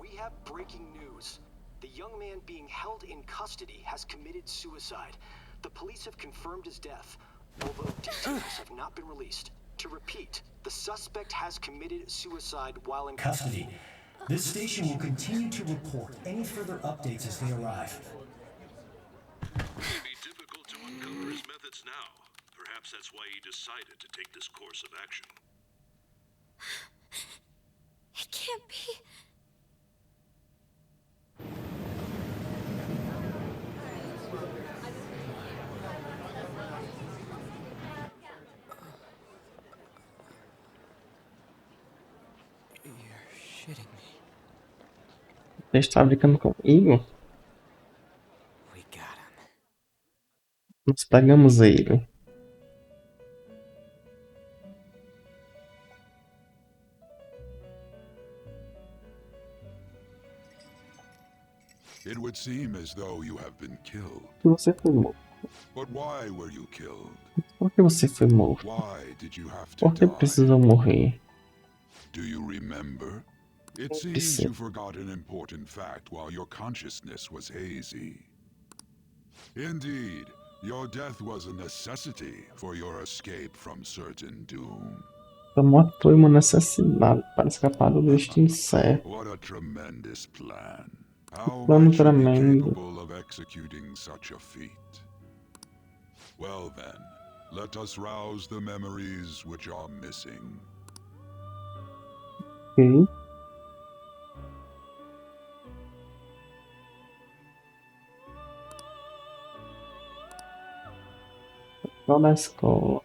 We have breaking news. The young man being held in custody has committed suicide. The police have confirmed his death, although details have not been released. To repeat, the suspect has committed suicide while in Custody. This station will continue to report any further updates as they arrive. It may be difficult to uncover his methods now. Perhaps that's why he decided to take this course of action. It can't be. Ele está brincando comigo? Nós pegamos ele. It would seem as though you have been killed. Você foi morto. But why were you killed? Por que você foi morto? Why did you have to Por que die? precisou morrer? Do you remember? It seems you forgot an important fact while your consciousness was hazy. Indeed, your death was a necessity for your escape from certain doom. Sua morte foi uma necessidade para escapar do destino certo. What a tremendous plan. How Plano might you be tremendo. capable of executing such a feat? Well then, let us rouse the memories which are missing. Ok. Só na escola.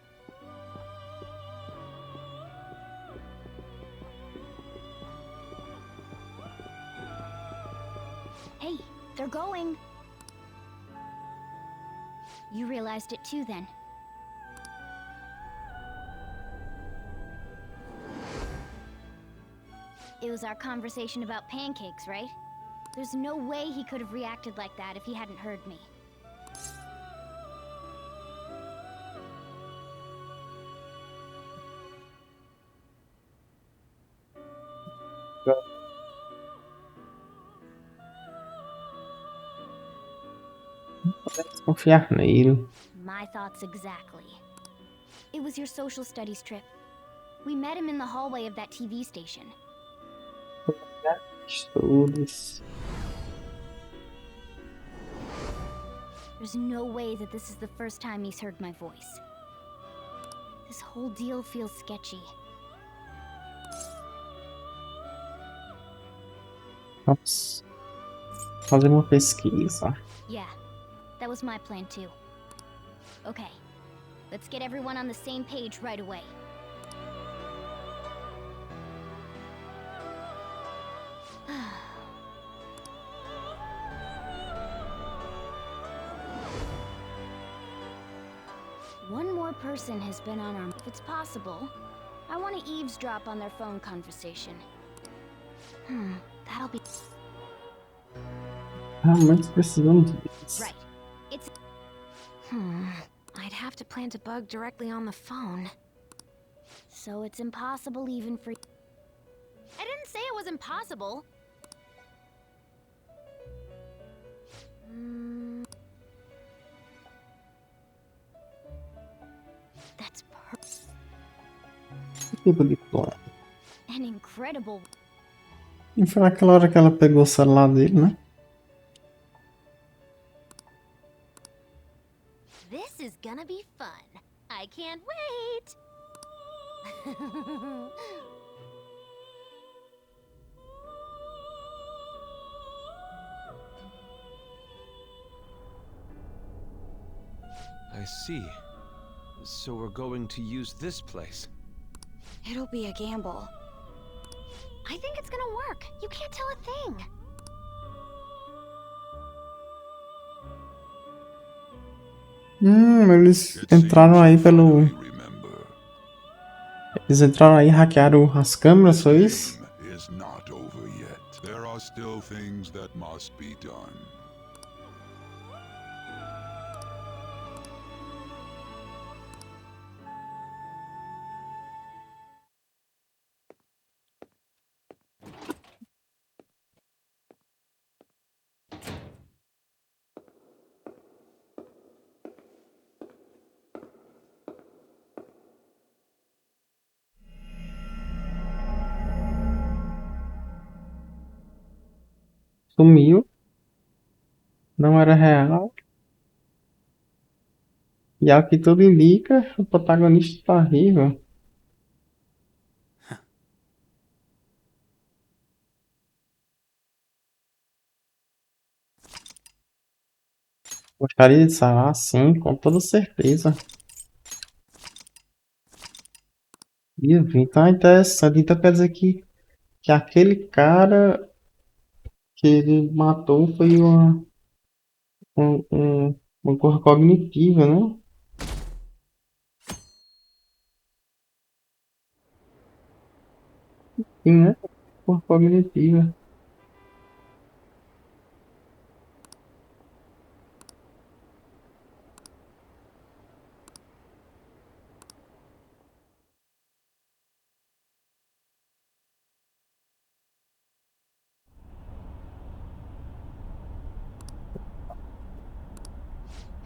Hey, they're going. You realized it too then. It was our conversation about pancakes, right? There's no way he could have reacted like that if he hadn't heard me. Podemos confiar nele. My thoughts exactly. It was your social studies trip. We met him in the hallway of that TV station. Estudos. There's no way that this is the first time he's heard my voice. This whole deal feels sketchy. Vamos fazer uma pesquisa. Yeah, that was my plan too. Okay, let's get everyone on the same page right away. One more person has been on our... If it's possible, I want to eavesdrop on their phone conversation. That'll be... Realmente precisamos disso. Right. It's... I'd have to plant a bug directly on the phone. So it's impossible even for... I didn't say it was impossible. That's Tipo de plano. an incredible... E foi naquela hora que ela pegou o celular dele, né? This is gonna be fun. I can't wait. I see. So we're going to use this place. It'll be a gamble. I think it's gonna work. You can't tell a thing. Eles entraram aí pelo... Eles entraram aí e hackearam as câmeras, foi isso? Is not over yet. There are still things that must be done. Sumiu. Não era real. E ao que tudo indica, o protagonista tá vivo. Gostaria de saber, sim, com toda certeza. E então é interessante. Então quer dizer que aquele cara que ele matou foi uma coisa cognitiva, né? Sim, né? Coisa cognitiva.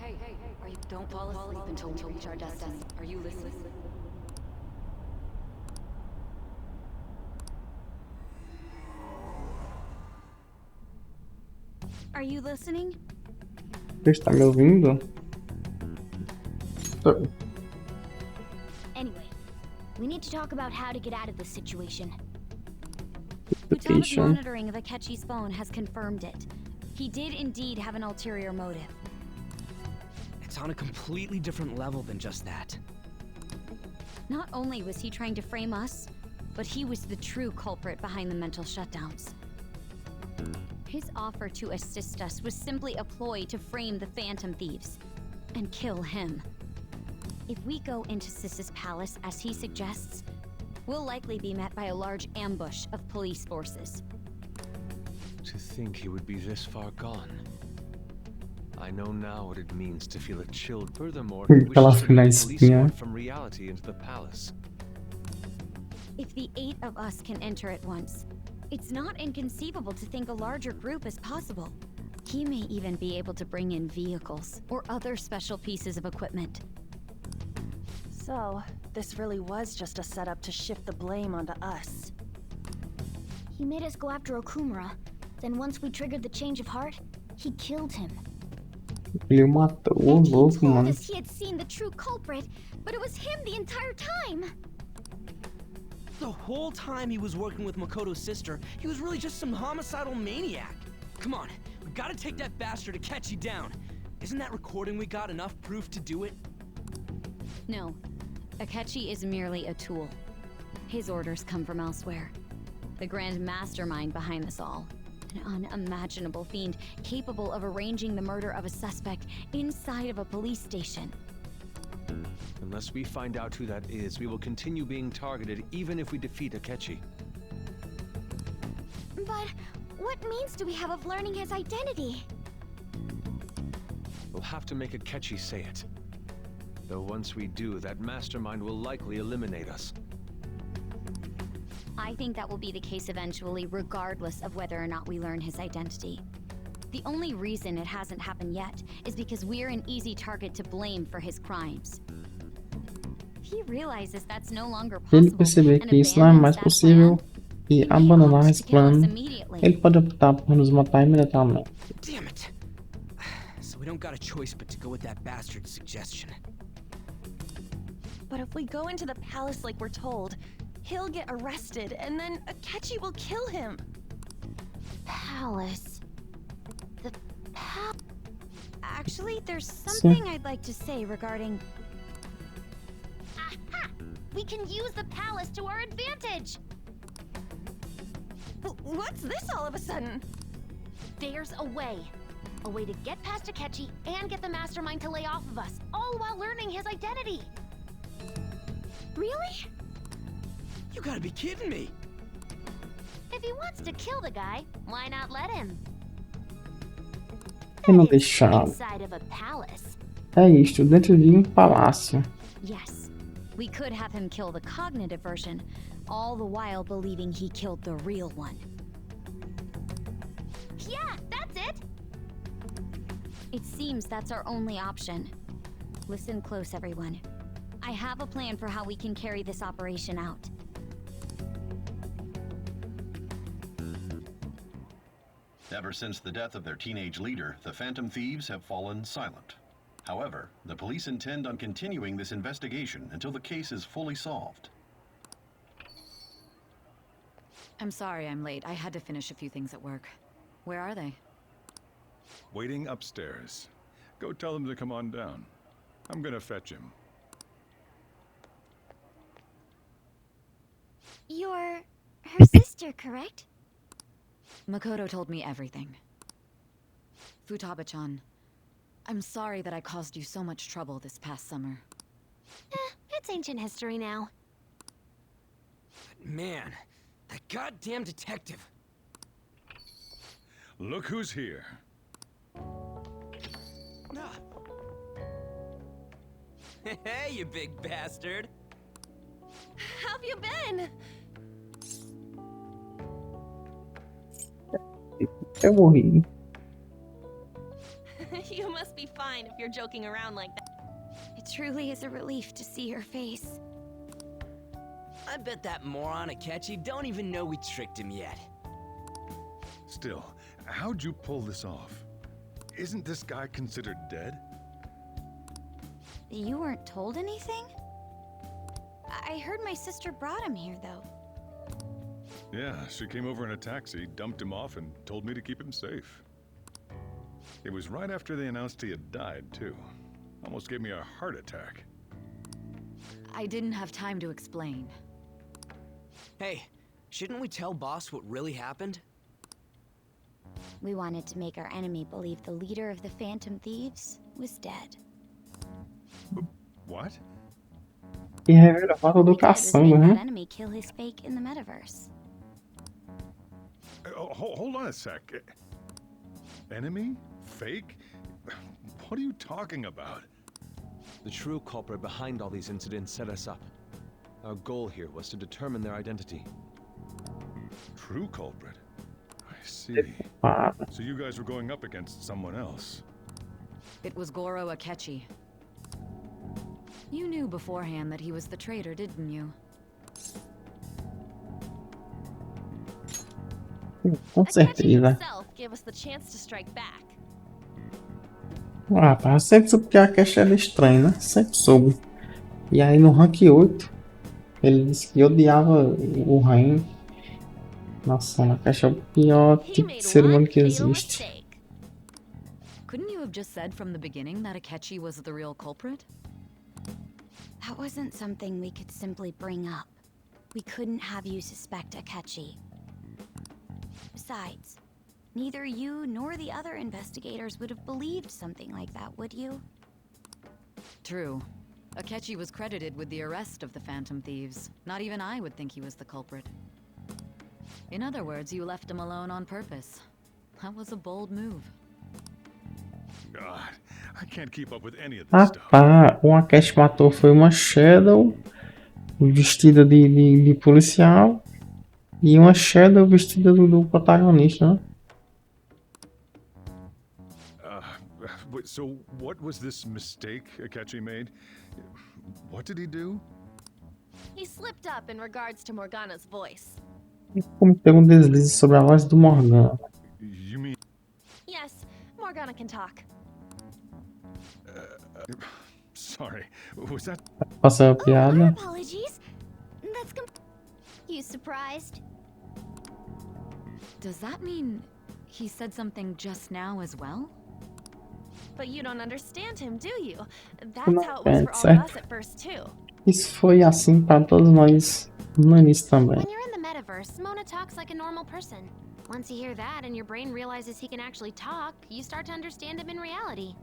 Hey, don't fall asleep until we reach our destiny. Are you listening? Are you listening? Você está me ouvindo? Anyway, we need to talk about how to get out of this situation. Application. Futada's monitoring of Akechi's phone has confirmed it. He did indeed have an ulterior motive. It's on a completely different level than just that. Not only was he trying to frame us, but he was the true culprit behind the mental shutdowns. His offer to assist us was simply a ploy to frame the Phantom Thieves and kill him. If we go into Sis's palace as he suggests, we'll likely be met by a large ambush of police forces. To think he would be this far gone. I know now what it means to feel a chill. Furthermore, he wishes to move the police squad from reality into the palace. If the 8 of us can enter at once, it's not inconceivable to think a larger group is possible. He may even be able to bring in vehicles or other special pieces of equipment. So, this really was just a setup to shift the blame onto us. He made us go after Okumura. Then once we triggered the change of heart, he killed him. Ele matou o louco, Told mano. us he had seen the true culprit, but it was him the entire time. The whole time he was working with Makoto's sister, he was really just some homicidal maniac. Come on, we gotta take that bastard Akechi down. Isn't that recording we got enough proof to do it? No. Akechi is merely a tool. His orders come from elsewhere. The grand mastermind behind this all. An unimaginable fiend capable of arranging the murder of a suspect inside of a police station. Unless we find out who that is, we will continue being targeted even if we defeat Akechi. But what means do we have of learning his identity? We'll have to make Akechi say it. Though once we do, that mastermind will likely eliminate us. I think that will be the case eventually, regardless of whether or not we learn his identity. The only reason it hasn't happened yet is because we're an easy target to blame for his crimes. He realizes that's no longer Se ele possible perceber and que isso não é mais abandons that possível plan. e abandonar esse plano, ele pode optar por nos matar imediatamente. Damn it! So we don't got a choice but to go with that bastard's suggestion. But if we go into the palace like we're told, he'll get arrested and then Akechi will kill him. Palace. The palace. Actually, there's something I'd like to say regarding... Aha! We can use the palace to our advantage! What's this all of a sudden? There's a way. A way to get past Akechi and get the mastermind to lay off of us, all while learning his identity. Really? You gotta be kidding me! If he wants to kill the guy, why not let him? Por que não deixar? Inside of a palace. É isto, dentro de um palácio. Yes, we could have him kill the cognitive version, all the while believing he killed the real one. Yeah, that's it! It seems that's our only option. Listen close, everyone. I have a plan for how we can carry this operation out. Ever since the death of their teenage leader, the Phantom Thieves have fallen silent. However, the police intend on continuing this investigation until the case is fully solved. I'm sorry I'm late. I had to finish a few things at work. Where are they? Waiting upstairs. Go tell them to come on down. I'm gonna fetch him. You're her sister, correct? Makoto told me everything. Futaba-chan, I'm sorry that I caused you so much trouble this past summer. It's ancient history now. But man, that goddamn detective. Look who's here. Hey, you big bastard. How have you been? Eu morri. You must be fine if you're joking around like that. It truly is a relief to see your face. I bet that moron Akechi don't even know we tricked him yet. Still, how'd you pull this off? Isn't this guy considered dead? You weren't told anything? I heard my sister brought him here, though. Yeah, she came over in a taxi, dumped him off, and told me to keep him safe. It was right after they announced he had died, too. Almost gave me a heart attack. I didn't have time to explain. Hey, shouldn't we tell boss what really happened? We wanted to make our enemy believe the leader of the Phantom Thieves was dead. What? E revela a foto do caçamba, That né? enemy kill his fake in the metaverse. Hold on a sec. Enemy? Fake? What are you talking about? The true culprit behind all these incidents set us up. Our goal here was to determine their identity. True culprit? I see. So you guys were going up against someone else. It was Goro Akechi. You knew beforehand that he was the traitor, didn't you? Com certeza. Gave us the chance to strike back. Ah, rapaz, eu sempre soube que a Cash era estranha, né? Sempre soube. E aí no rank 8, ele disse que odiava o Rain. Nossa, a Cash é o pior tipo de ser humano que existe. Couldn't you have just said from the beginning that Akechi was the real culprit? That wasn't something we could simply bring up. We couldn't have you suspect Akechi. Besides, neither you nor the other investigators would have believed something like that, would you? True. Akechi was credited with the arrest of the Phantom Thieves. Not even I would think he was the culprit. In other words, you left him alone on purpose. That was a bold move. God, I can't keep up with any of this stuff. Rapaz, o Akechi matou foi uma Shadow vestida de policial e uma Shadow vestida do protagonista, né? So what was this mistake Akechi made? What did he do? He slipped up in regards to Morgana's voice. Cometeu um deslize sobre a voz do Morgana. You mean? Yes, Morgana can talk. Sorry, was that? Passou a piada. Apologies. That's You surprised? Does that mean he said something just now as well? But you don't understand him, do you? That's how it was for all of us at first too. Isso foi assim para todos nós no início também. When you're in the metaverse, Mona talks like a normal person. Once you hear that and your brain realizes he can actually talk, you start to understand him in reality.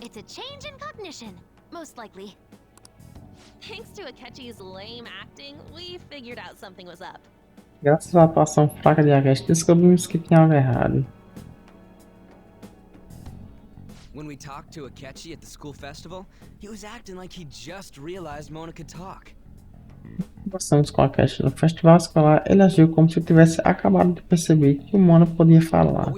It's a change in cognition, most likely. Thanks to Akechi's lame acting, we figured out something was up. Graças à atuação fraca de Akechi, descobrimos que tinha algo errado. When we talked to Akechi at the school festival, he was acting like he just realized Mona could talk. Conversamos com Akechi no festival escolar, ele agiu como se tivesse acabado de perceber que o Mona podia falar.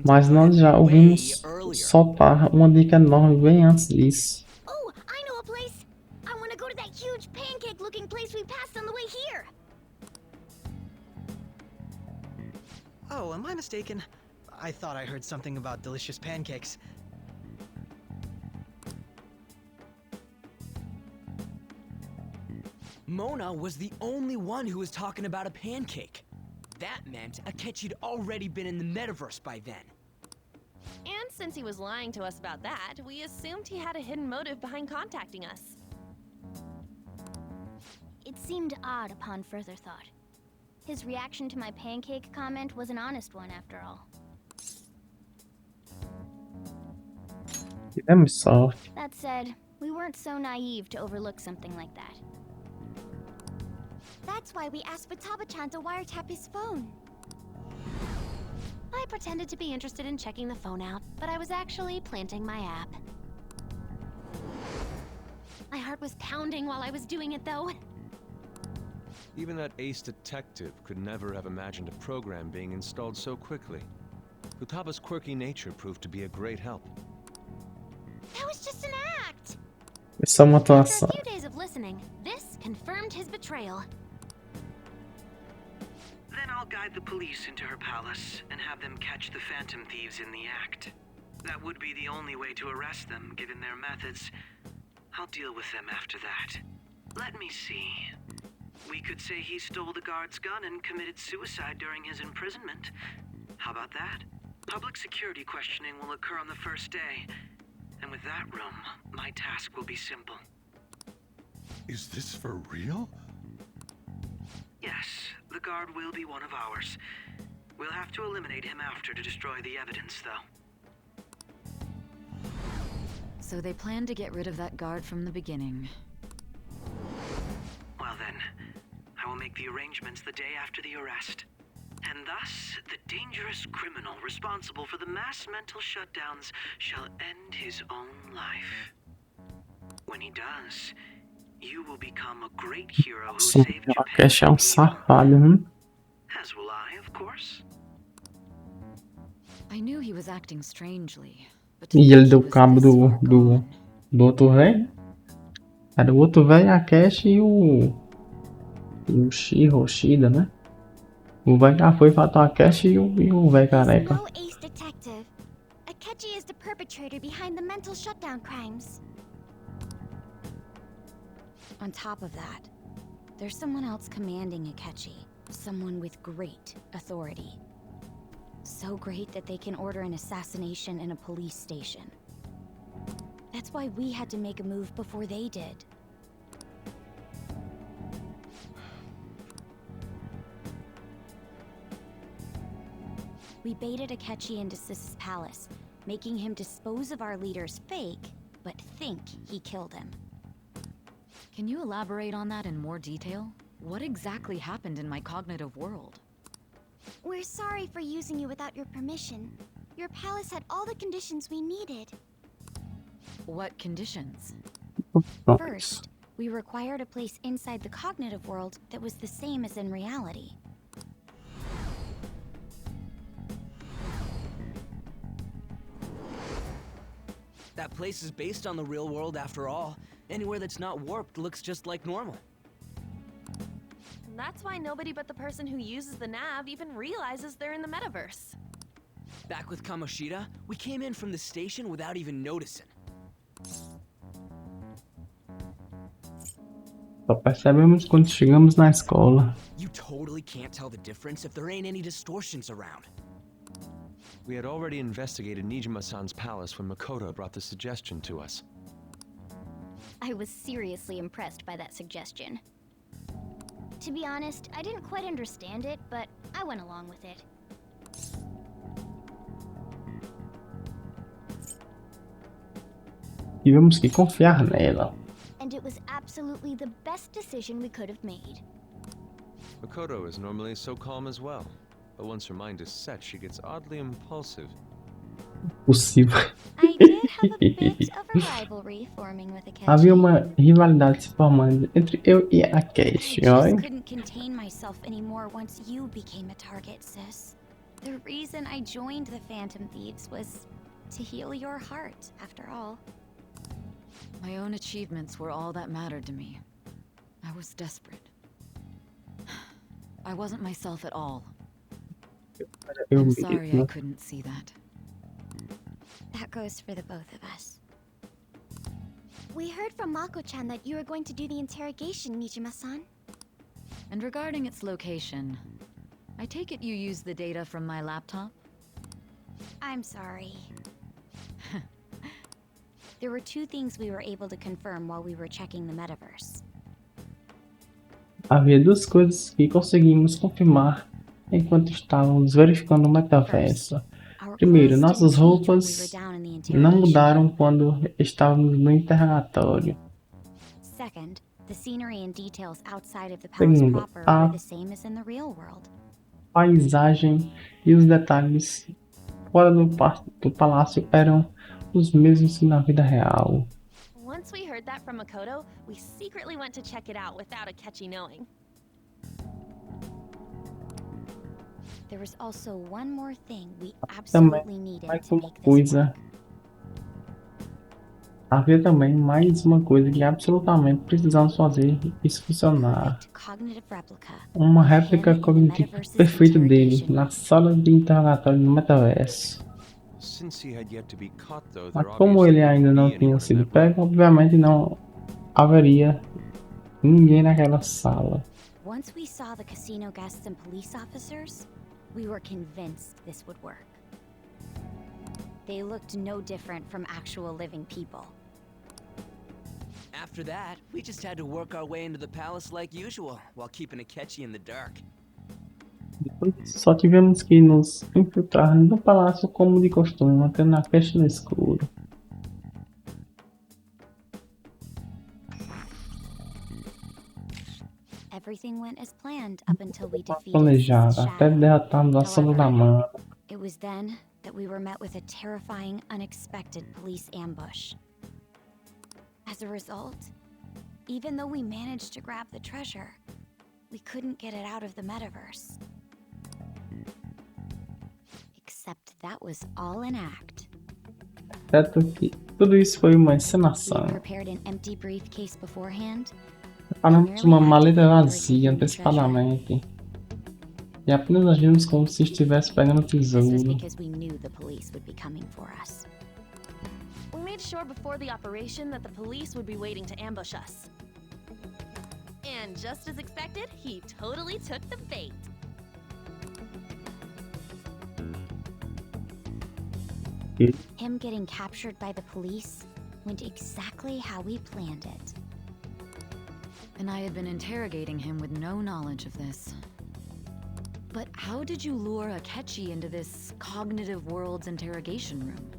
Mas nós já ouvimos soltar uma dica enorme bem antes disso. Oh, I know a place. I want to go to that huge pancake-looking place we passed on the way here. Oh, am I mistaken? I thought I heard something about delicious pancakes. Mona was the only one who was talking about a pancake. That meant Akechi'd already been in the metaverse by then. And since he was lying to us about that, we assumed he had a hidden motive behind contacting us. It seemed odd upon further thought. His reaction to my pancake comment was an honest one after all. That said, we weren't so naive to overlook something like that. That's why we asked Futaba-chan to wiretap his phone. I pretended to be interested in checking the phone out, but I was actually planting my app. My heart was pounding while I was doing it, though. Even that ace detective could never have imagined a program being installed so quickly. Futaba's quirky nature proved to be a great help. That was just an act! After a few days of listening, this confirmed his betrayal. Then I'll guide the police into her palace and have them catch the Phantom Thieves in the act. That would be the only way to arrest them, given their methods. I'll deal with them after that. Let me see. We could say he stole the guard's gun and committed suicide during his imprisonment. How about that? Public security questioning will occur on the first day. And with that room, my task will be simple. Is this for real? Yes, the guard will be one of ours. We'll have to eliminate him after to destroy the evidence, though. So they plan to get rid of that guard from the beginning. Well then, I will make the arrangements the day after the arrest. And thus, the dangerous criminal responsible for the mass mental shutdowns shall end his own life. When he does, you will become a great hero who saved Japan. Akechi é safado, As will I, of course. I knew he was acting strangely, but E ele deu cabo do outro rei? Era o outro velho, a Cash e o Shida, né? O velho já foi matar a Cash e o velho careca. No ace detective. Akechi is the perpetrator behind the mental shutdown crimes. On top of that, there's someone else commanding Akechi. Someone with great authority. So great that they can order an assassination in a police station. That's why we had to make a move before they did. We baited Akechi into Sis's palace, making him dispose of our leader's fake, but think he killed him. Can you elaborate on that in more detail? What exactly happened in my cognitive world? We're sorry for using you without your permission. Your palace had all the conditions we needed. What conditions? First, we required a place inside the cognitive world that was the same as in reality. That place is based on the real world after all. Anywhere that's not warped looks just like normal. And that's why nobody but the person who uses the nav even realizes they're in the metaverse. Back with Kamoshida, we came in from the station without even noticing. Só percebemos quando chegamos na escola. You totally can't tell the difference if there ain't any distortions around. We had already investigated Nijima-san's palace when Makoto brought the suggestion to us. I was seriously impressed by that suggestion. To be honest, I didn't quite understand it, but I went along with it. Tivemos que confiar nela. And it was absolutely the best decision we could have made. Makoto is normally so calm as well, but once her mind is set, she gets oddly impulsive. Possível. I did have a bit of a rivalry forming with Akechi. Havia uma rivalidade se formando entre eu e a Cash, I olha. just couldn't contain myself anymore once you became a target, sis. The reason I joined the Phantom Thieves was to heal your heart, after all. My own achievements were all that mattered to me. I was desperate. I wasn't myself at all. I'm sorry I couldn't see that. That goes for the both of us. We heard from Mako-chan that you were going to do the interrogation, Nijima-san. And regarding its location, I take it you used the data from my laptop? I'm sorry. There were two things we were able to confirm while we were checking the metaverse. Havia duas coisas que conseguimos confirmar enquanto estávamos verificando o metaverso. Primeiro, nossas roupas não mudaram quando estávamos no interrogatório. Second, the scenery and details outside of the palace proper were the same as in the real world. Paisagem e os detalhes fora do palácio eram os mesmos que na vida real. Once we heard that from Makoto, we secretly went to check it out without Akechi knowing. There was also one more thing we absolutely needed to make this work. Havia também mais uma coisa que absolutamente precisamos fazer isso funcionar. Uma réplica cognitiva perfeita dele na sala de interrogatório do metaverso. Mas como ele ainda não tinha sido pego, obviamente não haveria ninguém naquela sala. Once we saw the casino guests and police officers, we were convinced this would work. They looked no different from actual living people. After that, we just had to work our way into the palace like usual, while keeping Akechi in the dark. Depois só tivemos que nos infiltrar no palácio como de costume, mantendo a Cash no escuro. Everything went as planned up until we defeated Planejado, até derrotarmos a sombra da mana. It was then that we were met with a terrifying, unexpected police ambush. As a result, even though we managed to grab the treasure, we couldn't get it out of the metaverse. Except that was all an act. Certo que tudo isso foi uma encenação. Prepared an empty briefcase beforehand. Preparamos uma maleta vazia antecipadamente. E apenas agimos como se estivesse pegando This was tesouro. because we knew the police would be coming for us. We made sure before the operation that the police would be waiting to ambush us. And just as expected, he totally took the bait. Him getting captured by the police went exactly how we planned it. And I had been interrogating him with no knowledge of this. But how did you lure Akechi into this cognitive world's interrogation room?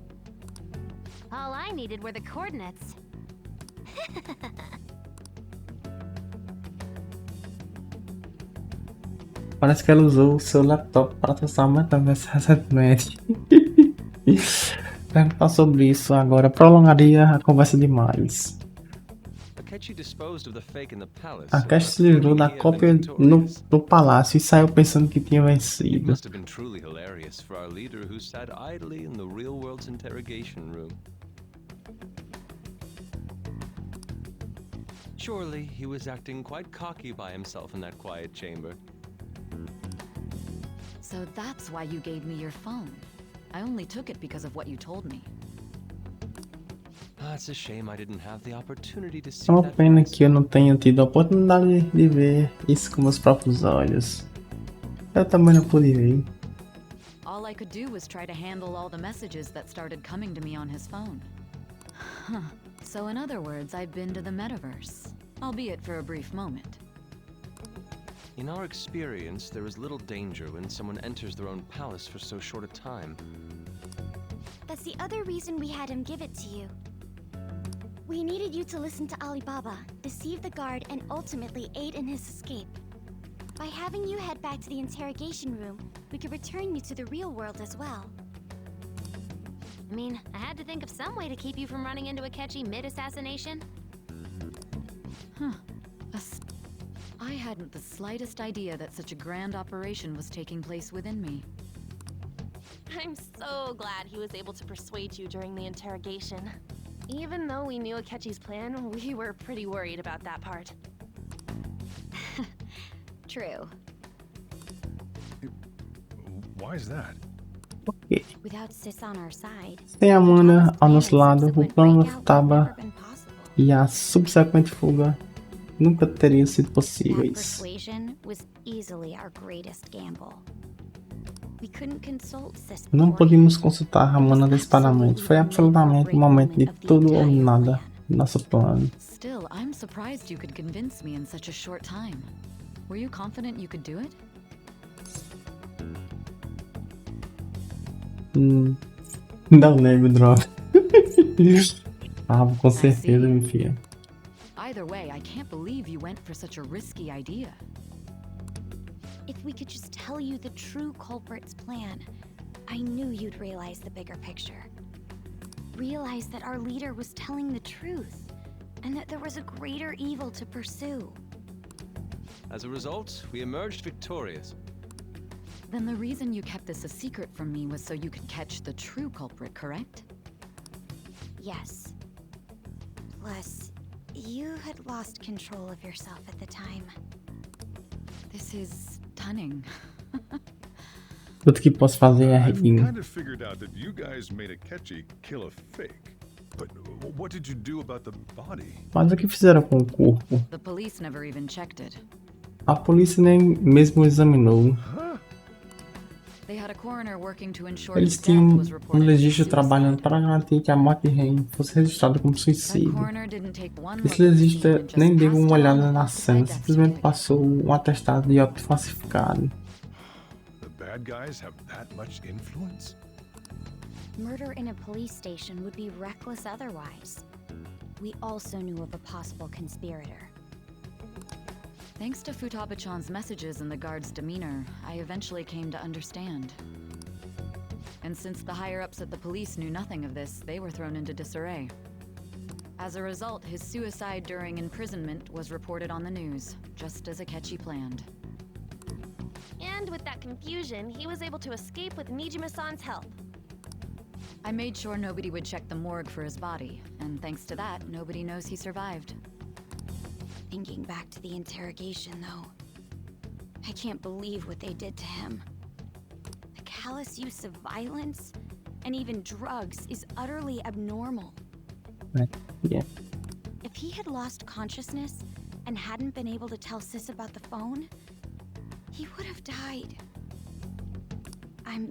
All I needed were the coordinates. Parece que ela usou o seu laptop para acessar o metaverso recentemente. Perguntar sobre isso agora prolongaria a conversa demais. A Cash se livrou da cópia no palácio e saiu pensando que tinha vencido. Surely he was acting quite cocky by himself in that quiet chamber. So that's why you gave me your phone. I only took it because of what you told me. It's a shame I didn't have the opportunity to see É uma that pena myself. que eu não tenha tido a oportunidade de ver isso com meus próprios olhos. Eu também não pude ver. All I could do was try to handle all the messages that started coming to me on his phone. Huh. So in other words, I've been to the metaverse, albeit for a brief moment. In our experience, there is little danger when someone enters their own palace for so short a time. That's the other reason we had him give it to you. We needed you to listen to Alibaba, deceive the guard, and ultimately aid in his escape. By having you head back to the interrogation room, we could return you to the real world as well. I mean, I had to think of some way to keep you from running into Akechi mid-assassination. Huh. I hadn't the slightest idea that such a grand operation was taking place within me. I'm so glad he was able to persuade you during the interrogation. Even though we knew Akechi's plan, we were pretty worried about that part. True. Why is that? Without Sis on our side, Sem Amanda ao nosso lado, o plano Taba e a subsequente fuga nunca teriam sido that possíveis. persuasion was easily our greatest gamble. We couldn't consult Sis Não podíamos consultar Amanda antecipadamente. Foi absolutamente o momento de tudo ou nada no nosso plano. Still, I'm surprised you could convince me in such a short time. Were you confident you could do it? Não lembro, droga. Com certeza, minha filha. Either way, I can't believe you went for such a risky idea. If we could just tell you the true culprit's plan, I knew you'd realize the bigger picture. Realize that our leader was telling the truth, and that there was a greater evil to pursue. As a result, we emerged victorious. Then the reason you kept this a secret from me was so you could catch the true culprit, correct? Yes. Plus, you had lost control of yourself at the time. This is stunning. Tudo que posso fazer é I've rir. kind of figured out that you guys made Akechi kill a fake. But what did you do about the body? Mas o que fizeram com o corpo? The police never even checked it. A polícia nem mesmo examinou. They had a coroner working to ensure Eles his death tinham was um reported as legista suicide. trabalhando para garantir que a morte de Ren fosse registrada como That suicídio. coroner didn't take one look Esse at the scene legista and just nem deu passed uma on olhada the na falsified cena, death simplesmente certificate. passou um atestado de óbito falsificado. The bad guys have that much influence? Murder in a police station would be reckless otherwise. We also knew of a possible conspirator. Thanks to Futaba-chan's messages and the guard's demeanor, I eventually came to understand. And since the higher-ups at the police knew nothing of this, they were thrown into disarray. As a result, his suicide during imprisonment was reported on the news, just as Akechi planned. And with that confusion, he was able to escape with Nijima-san's help. I made sure nobody would check the morgue for his body, and thanks to that, nobody knows he survived. Thinking back to the interrogation, though, I can't believe what they did to him. The callous use of violence and even drugs is utterly abnormal. Yeah. If he had lost consciousness and hadn't been able to tell Sis about the phone, he would have died. I'm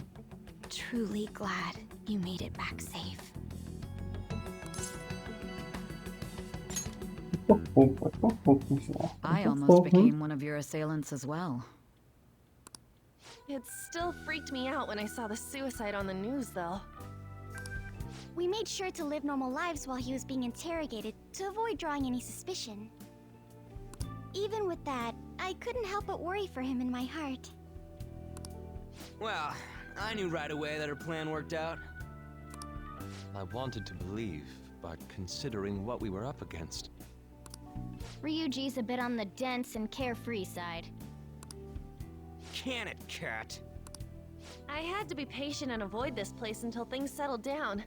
truly glad you made it back safe. I almost became one of your assailants as well. It still freaked me out when I saw the suicide on the news, though. We made sure to live normal lives while he was being interrogated to avoid drawing any suspicion. Even with that, I couldn't help but worry for him in my heart. Well, I knew right away that her plan worked out. I wanted to believe, but considering what we were up against. Ryuji's a bit on the dense and carefree side. Can it, cat? I had to be patient and avoid this place until things settled down.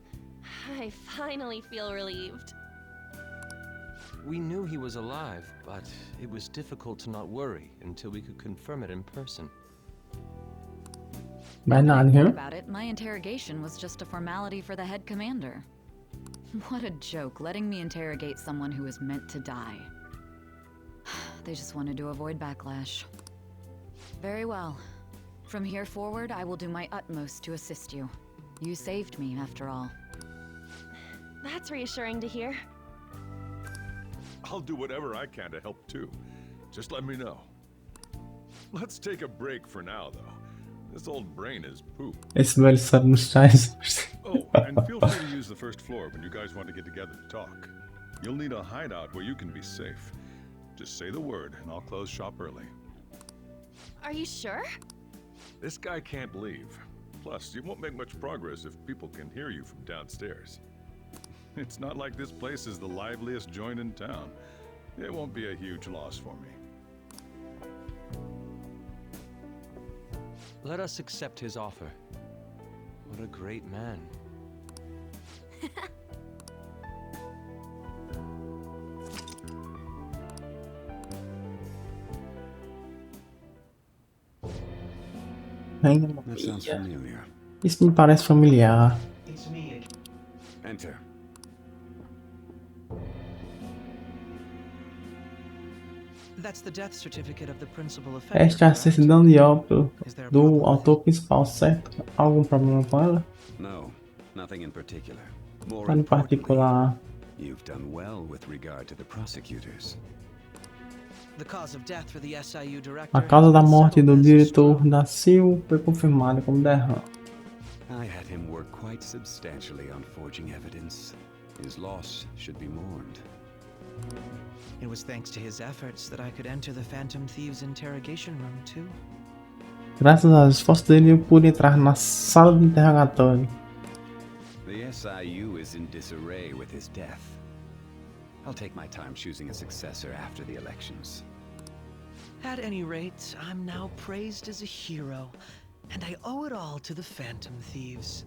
I finally feel relieved. We knew he was alive, but it was difficult to not worry until we could confirm it in person. About it, my interrogation was just a formality for the head commander. What a joke, letting me interrogate someone who was meant to die. They just wanted to avoid backlash. Very well. From here forward, I will do my utmost to assist you. You saved me, after all. That's reassuring to hear. I'll do whatever I can to help too. Just let me know. Let's take a break for now, though. This old brain is poop. Esse velho sabe mostrar. Oh, and feel free to use the first floor when you guys want to get together to talk. You'll need a hideout where you can be safe. Just say the word, and I'll close shop early. Are you sure? This guy can't leave. Plus, you won't make much progress if people can hear you from downstairs. It's not like this place is the liveliest joint in town. It won't be a huge loss for me. Let us accept his offer. What a great man. That sounds familiar. Isso me parece familiar. It's me. Enter. That's the death certificate of the principal offender. Esta é a certidão de óbito do autor principal, certo? Algum problema com ela? No, nothing in particular. More Nada em particular. You've done well with regard to the prosecutors. The cause of death for the SIU director. A causa da morte do diretor da SIU foi confirmada como derrame. I had him work quite substantially on forging evidence. His loss should be mourned. It was thanks to his efforts that I could enter the Phantom Thieves interrogation room too. Graças aos esforços dele, eu pude entrar na sala de interrogatório. The SIU is in disarray with his death. I'll take my time choosing a successor after the elections. At any rate, I'm now praised as a hero, and I owe it all to the Phantom Thieves.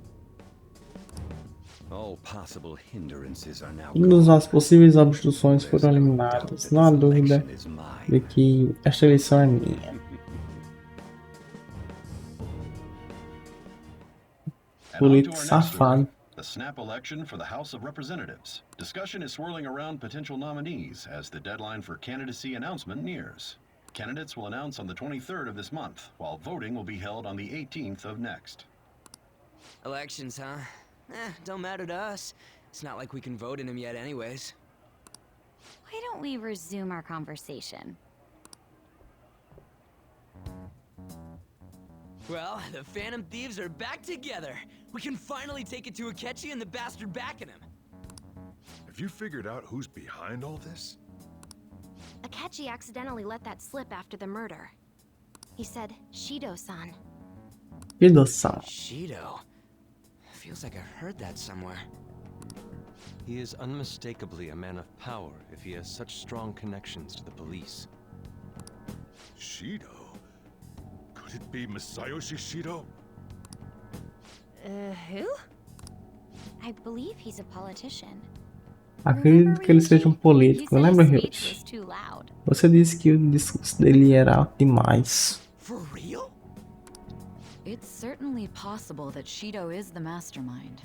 All possible hindrances are now Todas as possíveis obstruções foram eliminadas. Não há dúvida de que esta eleição é minha. Político safado. The snap election for the House of Representatives. Discussion is swirling around potential nominees as the deadline for candidacy announcement nears. Candidates will announce on the 23rd of this month, while voting will be held on the 18th of next. Elections, huh? Don't matter to us. It's not like we can vote in them yet anyways. Why don't we resume our conversation? Well, the Phantom Thieves are back together. We can finally take it to Akechi and the bastard backing him. Have you figured out who's behind all this? Akechi accidentally let that slip after the murder. He said, Shido-san. Shido-san. Shido? Feels like I heard that somewhere. He is unmistakably a man of power if he has such strong connections to the police. Shido? Could it be Masayoshi Shido? Who? I believe he's a politician. Acredito que ele seja um político. Lembra, Speech Ryuji? was too loud. Você disse que o discurso dele era alto demais. For real? It's certainly possible that Shido is the mastermind.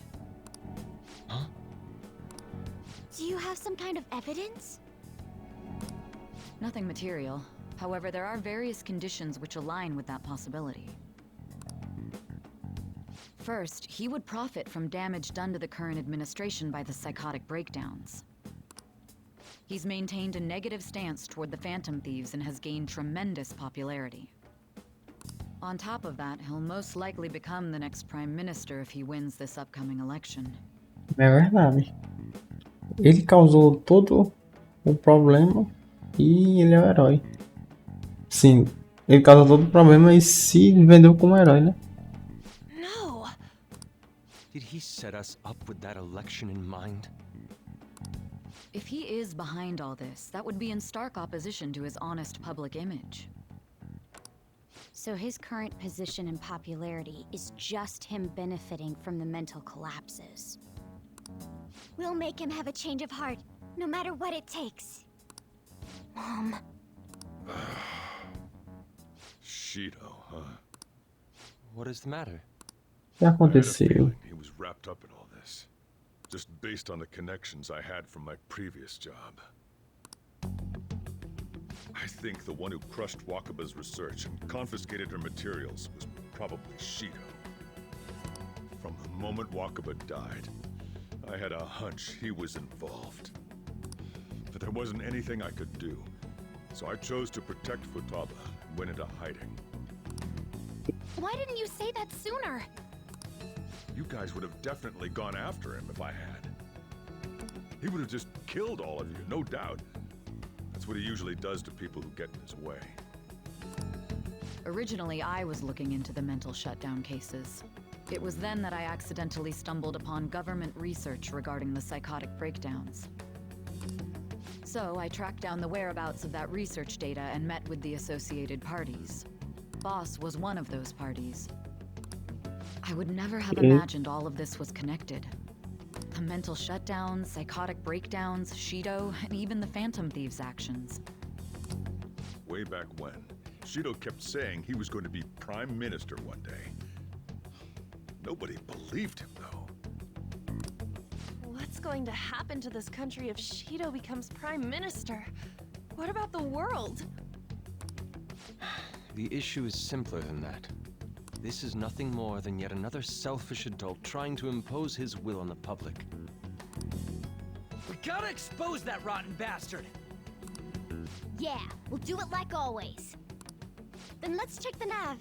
Do you have some kind of evidence? Nothing material. However, there are various conditions which align with that possibility. First, he would profit from damage done to the current administration by the psychotic breakdowns. He's maintained a negative stance toward the Phantom Thieves and has gained tremendous popularity. On top of that, he'll most likely become the next Prime Minister if he wins this upcoming election. É verdade. Ele causou todo o problema e ele é o herói. Sim, ele causou todo o problema e se vendeu como herói, né? No! Did he set us up with that election in mind? If he is behind all this, that would be in stark opposition to his honest public image. So his current position and popularity is just him benefiting from the mental collapses. We'll make him have a change of heart, no matter what it takes. Mom. Shido, huh? What is the matter? O que aconteceu? He was wrapped up in all this, just based on the connections I had from my previous job. I think the one who crushed Wakaba's research and confiscated her materials was probably Shido. From the moment Wakaba died, I had a hunch he was involved. But there wasn't anything I could do, so I chose to protect Futaba and went into hiding. Why didn't you say that sooner? You guys would have definitely gone after him if I had. He would have just killed all of you, no doubt. That's what he usually does to people who get in his way. Originally, I was looking into the mental shutdown cases. It was then that I accidentally stumbled upon government research regarding the psychotic breakdowns. So I tracked down the whereabouts of that research data and met with the associated parties. Boss was one of those parties. I would never have imagined all of this was connected. The mental shutdowns, psychotic breakdowns, Shido, and even the Phantom Thieves' actions. Way back when, Shido kept saying he was going to be Prime Minister one day. Nobody believed him, though. What's going to happen to this country if Shido becomes Prime Minister? What about the world? The issue is simpler than that. This is nothing more than yet another selfish adult trying to impose his will on the public. We gotta expose that rotten bastard! Yeah, we'll do it like always. Then let's check the nav.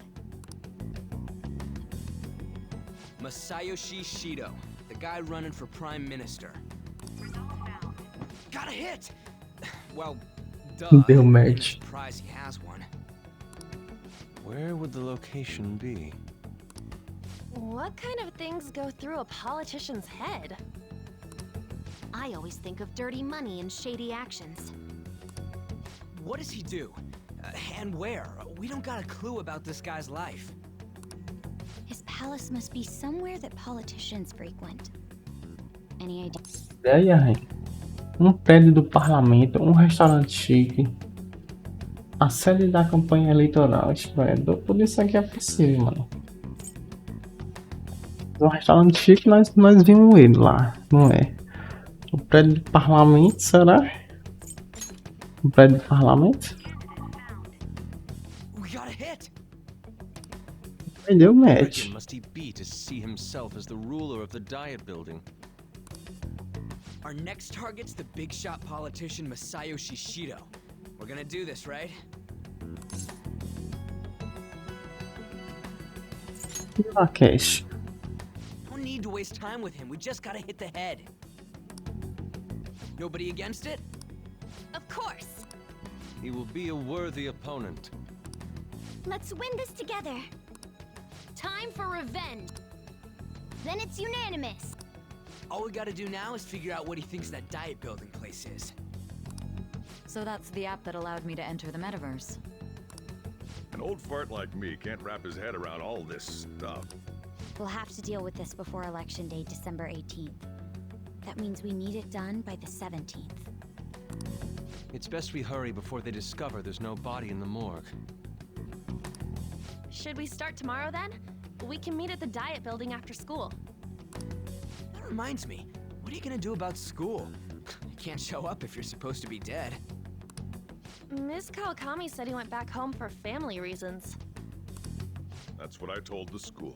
Masayoshi Shido, the guy running for Prime Minister. Got a hit! Well, duh. Deu match. I'm surprised he has one. Where would the location be? What kind of things go through a politician's head? I always think of dirty money and shady actions. What does he do? And where? We don't got a clue about this guy's life. His palace must be somewhere that politicians frequent. Any idea? Ideia, hein? Um prédio do parlamento, um restaurante chique. A sede da campanha eleitoral. Tudo isso aqui é possível, mano. Um restaurante chique, nós vimos ele lá, não é? O prédio do parlamento, será? O prédio do parlamento? Deu match. Where must he be to see himself as the ruler of the Diet Building? Our next target's the big shot politician Masayoshi Shido. We're gonna do this, right? Cash. No need to waste time with him. We just gotta hit the head. Nobody against it? Of course. He will be a worthy opponent. Let's win this together. Time for revenge. Then it's unanimous. All we gotta do now is figure out what he thinks that diet building place is. So that's the app that allowed me to enter the metaverse. An old fart like me can't wrap his head around all this stuff. We'll have to deal with this before Election Day, December 18th. That means we need it done by the 17th. It's best we hurry before they discover there's no body in the morgue. Should we start tomorrow then? We can meet at the Diet Building after school. That reminds me, what are you gonna do about school? You can't show up if you're supposed to be dead. Miss Kawakami said he went back home for family reasons. That's what I told the school.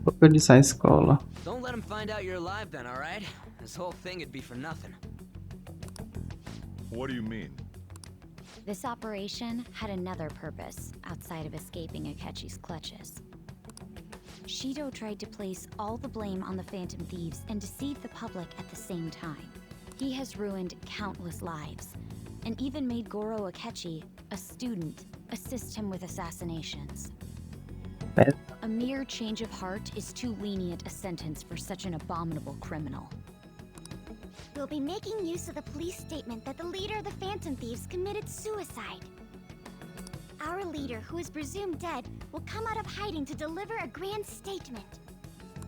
Vou perder a escola. Don't let him find out you're alive then, alright? This whole thing would be for nothing. What do you mean? This operation had another purpose outside of escaping Akechi's clutches. Shido tried to place all the blame on the Phantom Thieves and deceive the public at the same time. He has ruined countless lives, and even made Goro Akechi, a student, assist him with assassinations. A mere change of heart is too lenient a sentence for such an abominable criminal. We'll be making use of the police statement that the leader of the Phantom Thieves committed suicide. Our leader, who is presumed dead, will come out of hiding to deliver a grand statement.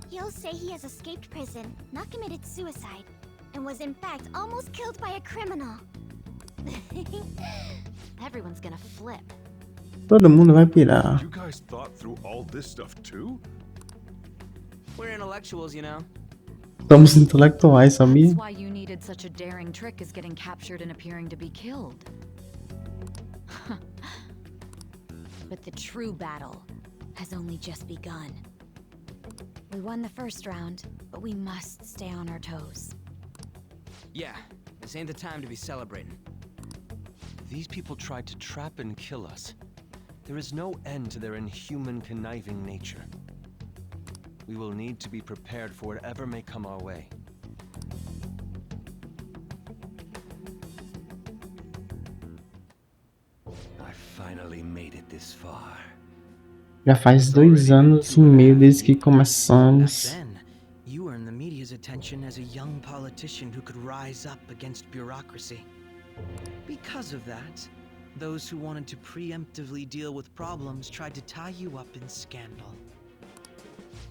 He'll say he has escaped prison, not committed suicide, and was in fact almost killed by a criminal. Everyone's gonna flip. Todo mundo vai pirar. You guys thought through all this stuff too? We're intellectuals, you know. Somos intelectuais, sabia? That's why you needed such a daring trick as getting captured and appearing to be killed. But the true battle has only just begun. We won the first round, but we must stay on our toes. Yeah, this ain't the time to be celebrating. These people tried to trap and kill us. There is no end to their inhuman, conniving nature. We will need to be prepared for whatever may come our way. I finally made it this far. Já faz 2 anos e meio desde que começamos. Then, you earned the media's attention as a young politician who could rise up against bureaucracy. Because of that, those who wanted to preemptively deal with problems tried to tie you up in scandal.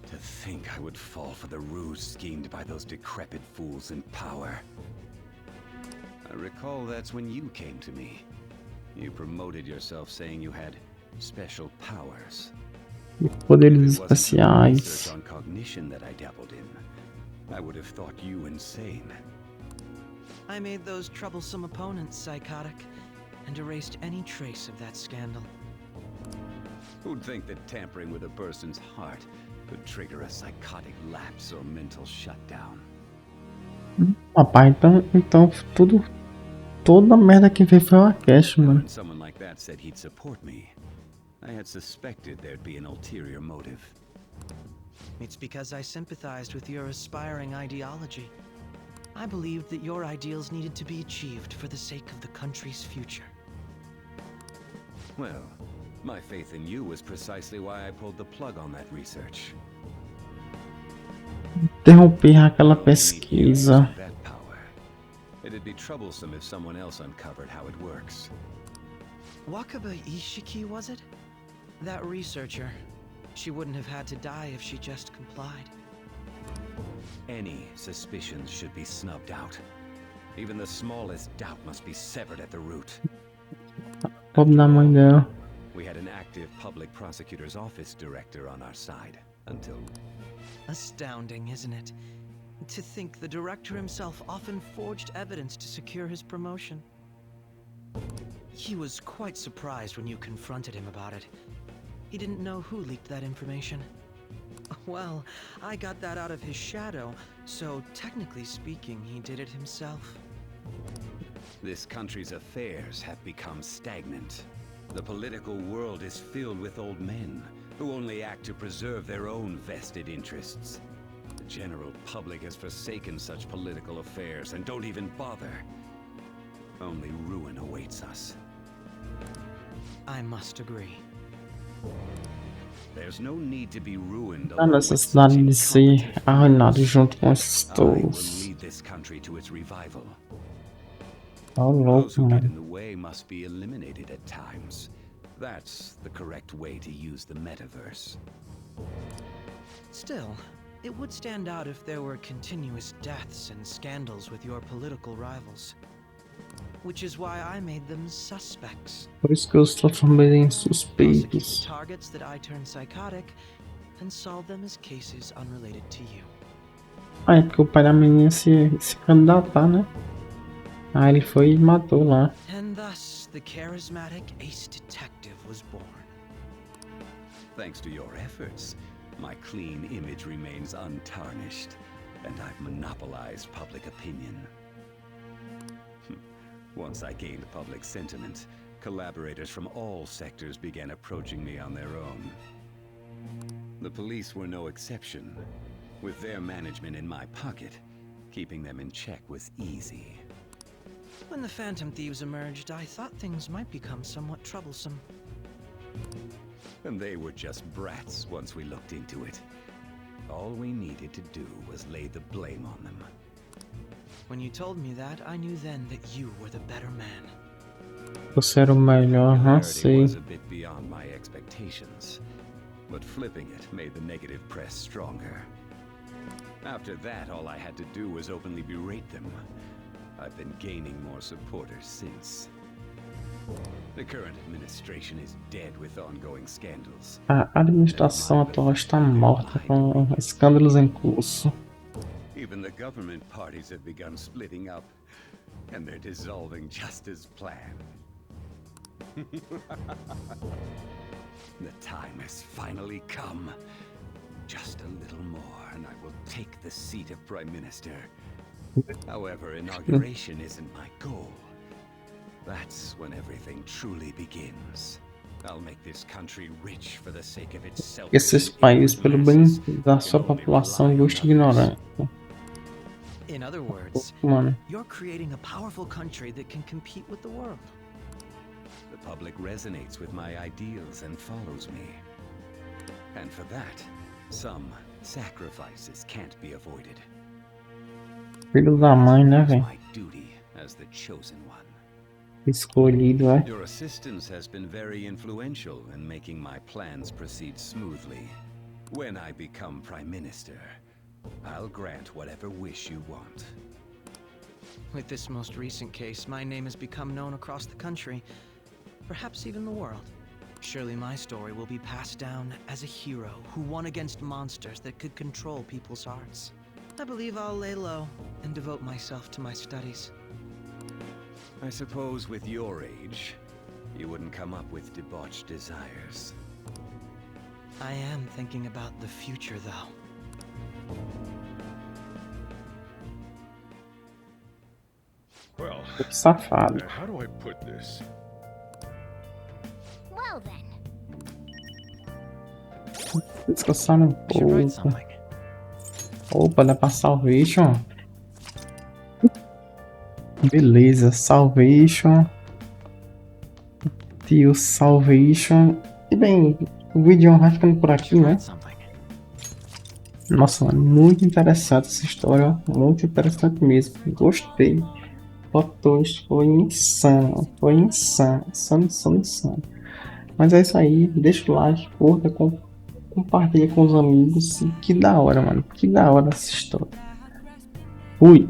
To think I would fall for the ruse schemed by those decrepit fools in power. I recall that's when you came to me. You promoted yourself saying you had special powers. Poderes If it wasn't for the especiais. research on cognition that I dabbled in, I would have thought you insane. I made those troublesome opponents psychotic and erased any trace of that scandal. Who'd think that tampering with a person's heart could trigger a psychotic lapse or mental shutdown? Rapaz, então toda a merda que veio foi o cash, mano. When someone like that said he'd support me, I had suspected there'd be an ulterior motive. It's because I sympathized with your aspiring ideology. I believed that your ideals needed to be achieved for the sake of the country's future. Well, my faith in you was precisely why I pulled the plug on that research. Interromper aquela pesquisa. That power. It'd be troublesome if someone else uncovered how it works. Wakaba Ishiki, was it? That researcher. She wouldn't have had to die if she just complied. Any suspicions should be snubbed out. Even the smallest doubt must be severed at the root. Pobre da mãe dela. We had an active public prosecutor's office director on our side until... Astounding, isn't it? To think the director himself often forged evidence to secure his promotion. He was quite surprised when you confronted him about it. He didn't know who leaked that information. Well, I got that out of his shadow, so technically speaking, he did it himself. This country's affairs have become stagnant. The political world is filled with old men who only act to preserve their own vested interests. The general public has forsaken such political affairs and don't even bother. Only ruin awaits us. I must agree. There's no need to be ruined. A necessidade de ser arruinado junto com esses I will tolos. lead this country to its revival. Tá Those louco, who get in mano. the way must be eliminated at times. That's the correct way to use the metaverse. Still, It would stand out if there were continuous deaths and scandals with your political rivals. Which is why I made them suspects. Por isso que eu os transformei em Prosecute the suspeitos. targets that I turned psychotic and solve them as cases unrelated to you. Ah, é porque o pai da menina se candidatar, né? Aí ele foi e matou lá. And thus, the charismatic ace detective was born. Thanks to your efforts, my clean image remains untarnished, and I've monopolized public opinion. Once I gained public sentiment, collaborators from all sectors began approaching me on their own. The police were no exception. With their management in my pocket, keeping them in check was easy. When the Phantom Thieves emerged, I thought things might become somewhat troublesome. And they were just brats once we looked into it. All we needed to do was lay the blame on them. When you told me that, I knew then that you were the better man. Você era o melhor, sei. Was a bit beyond my expectations, but flipping it made the negative press stronger. After that, all I had to do was openly berate them. I've been gaining more supporters since. The current administration is dead with ongoing scandals. A administração atual está morta com escândalos em curso. Even the government parties have begun splitting up, and they're dissolving just as planned. The time has finally come. Just a little more, and I will take the seat of Prime Minister. However, inauguration isn't my goal. That's when everything truly begins. I'll make this country rich for the sake of itself. Esses países, pelo bem da sua população, gosta de ignorância. In other words, you're creating a powerful country that can compete with the world. The public resonates with my ideals and follows me. And for that, some sacrifices can't be avoided. Filho da mãe, né, velho? My duty as the chosen one. Escolhido, é? Your assistance has been very influential in making my plans proceed smoothly. When I become Prime Minister, I'll grant whatever wish you want. With this most recent case, my name has become known across the country, perhaps even the world. Surely my story will be passed down as a hero who won against monsters that could control people's hearts. I believe I'll lay low and devote myself to my studies. I suppose with your age, you wouldn't come up with debauched desires. I am thinking about the future, though. Well, Safado. how do I put this? Well then. Descansar um pouco. Opa, dá pra salvation. Beleza, salvation. Tio salvation. E bem, o vídeo vai ficando por aqui, né? Nossa, mano, muito interessante essa história. Muito interessante mesmo. Gostei. O plot twist foi insano. Foi insano. Insano. Mas é isso aí. Deixa o like, curta, compartilha com os amigos. E que da hora, mano. Que da hora essa história. Fui.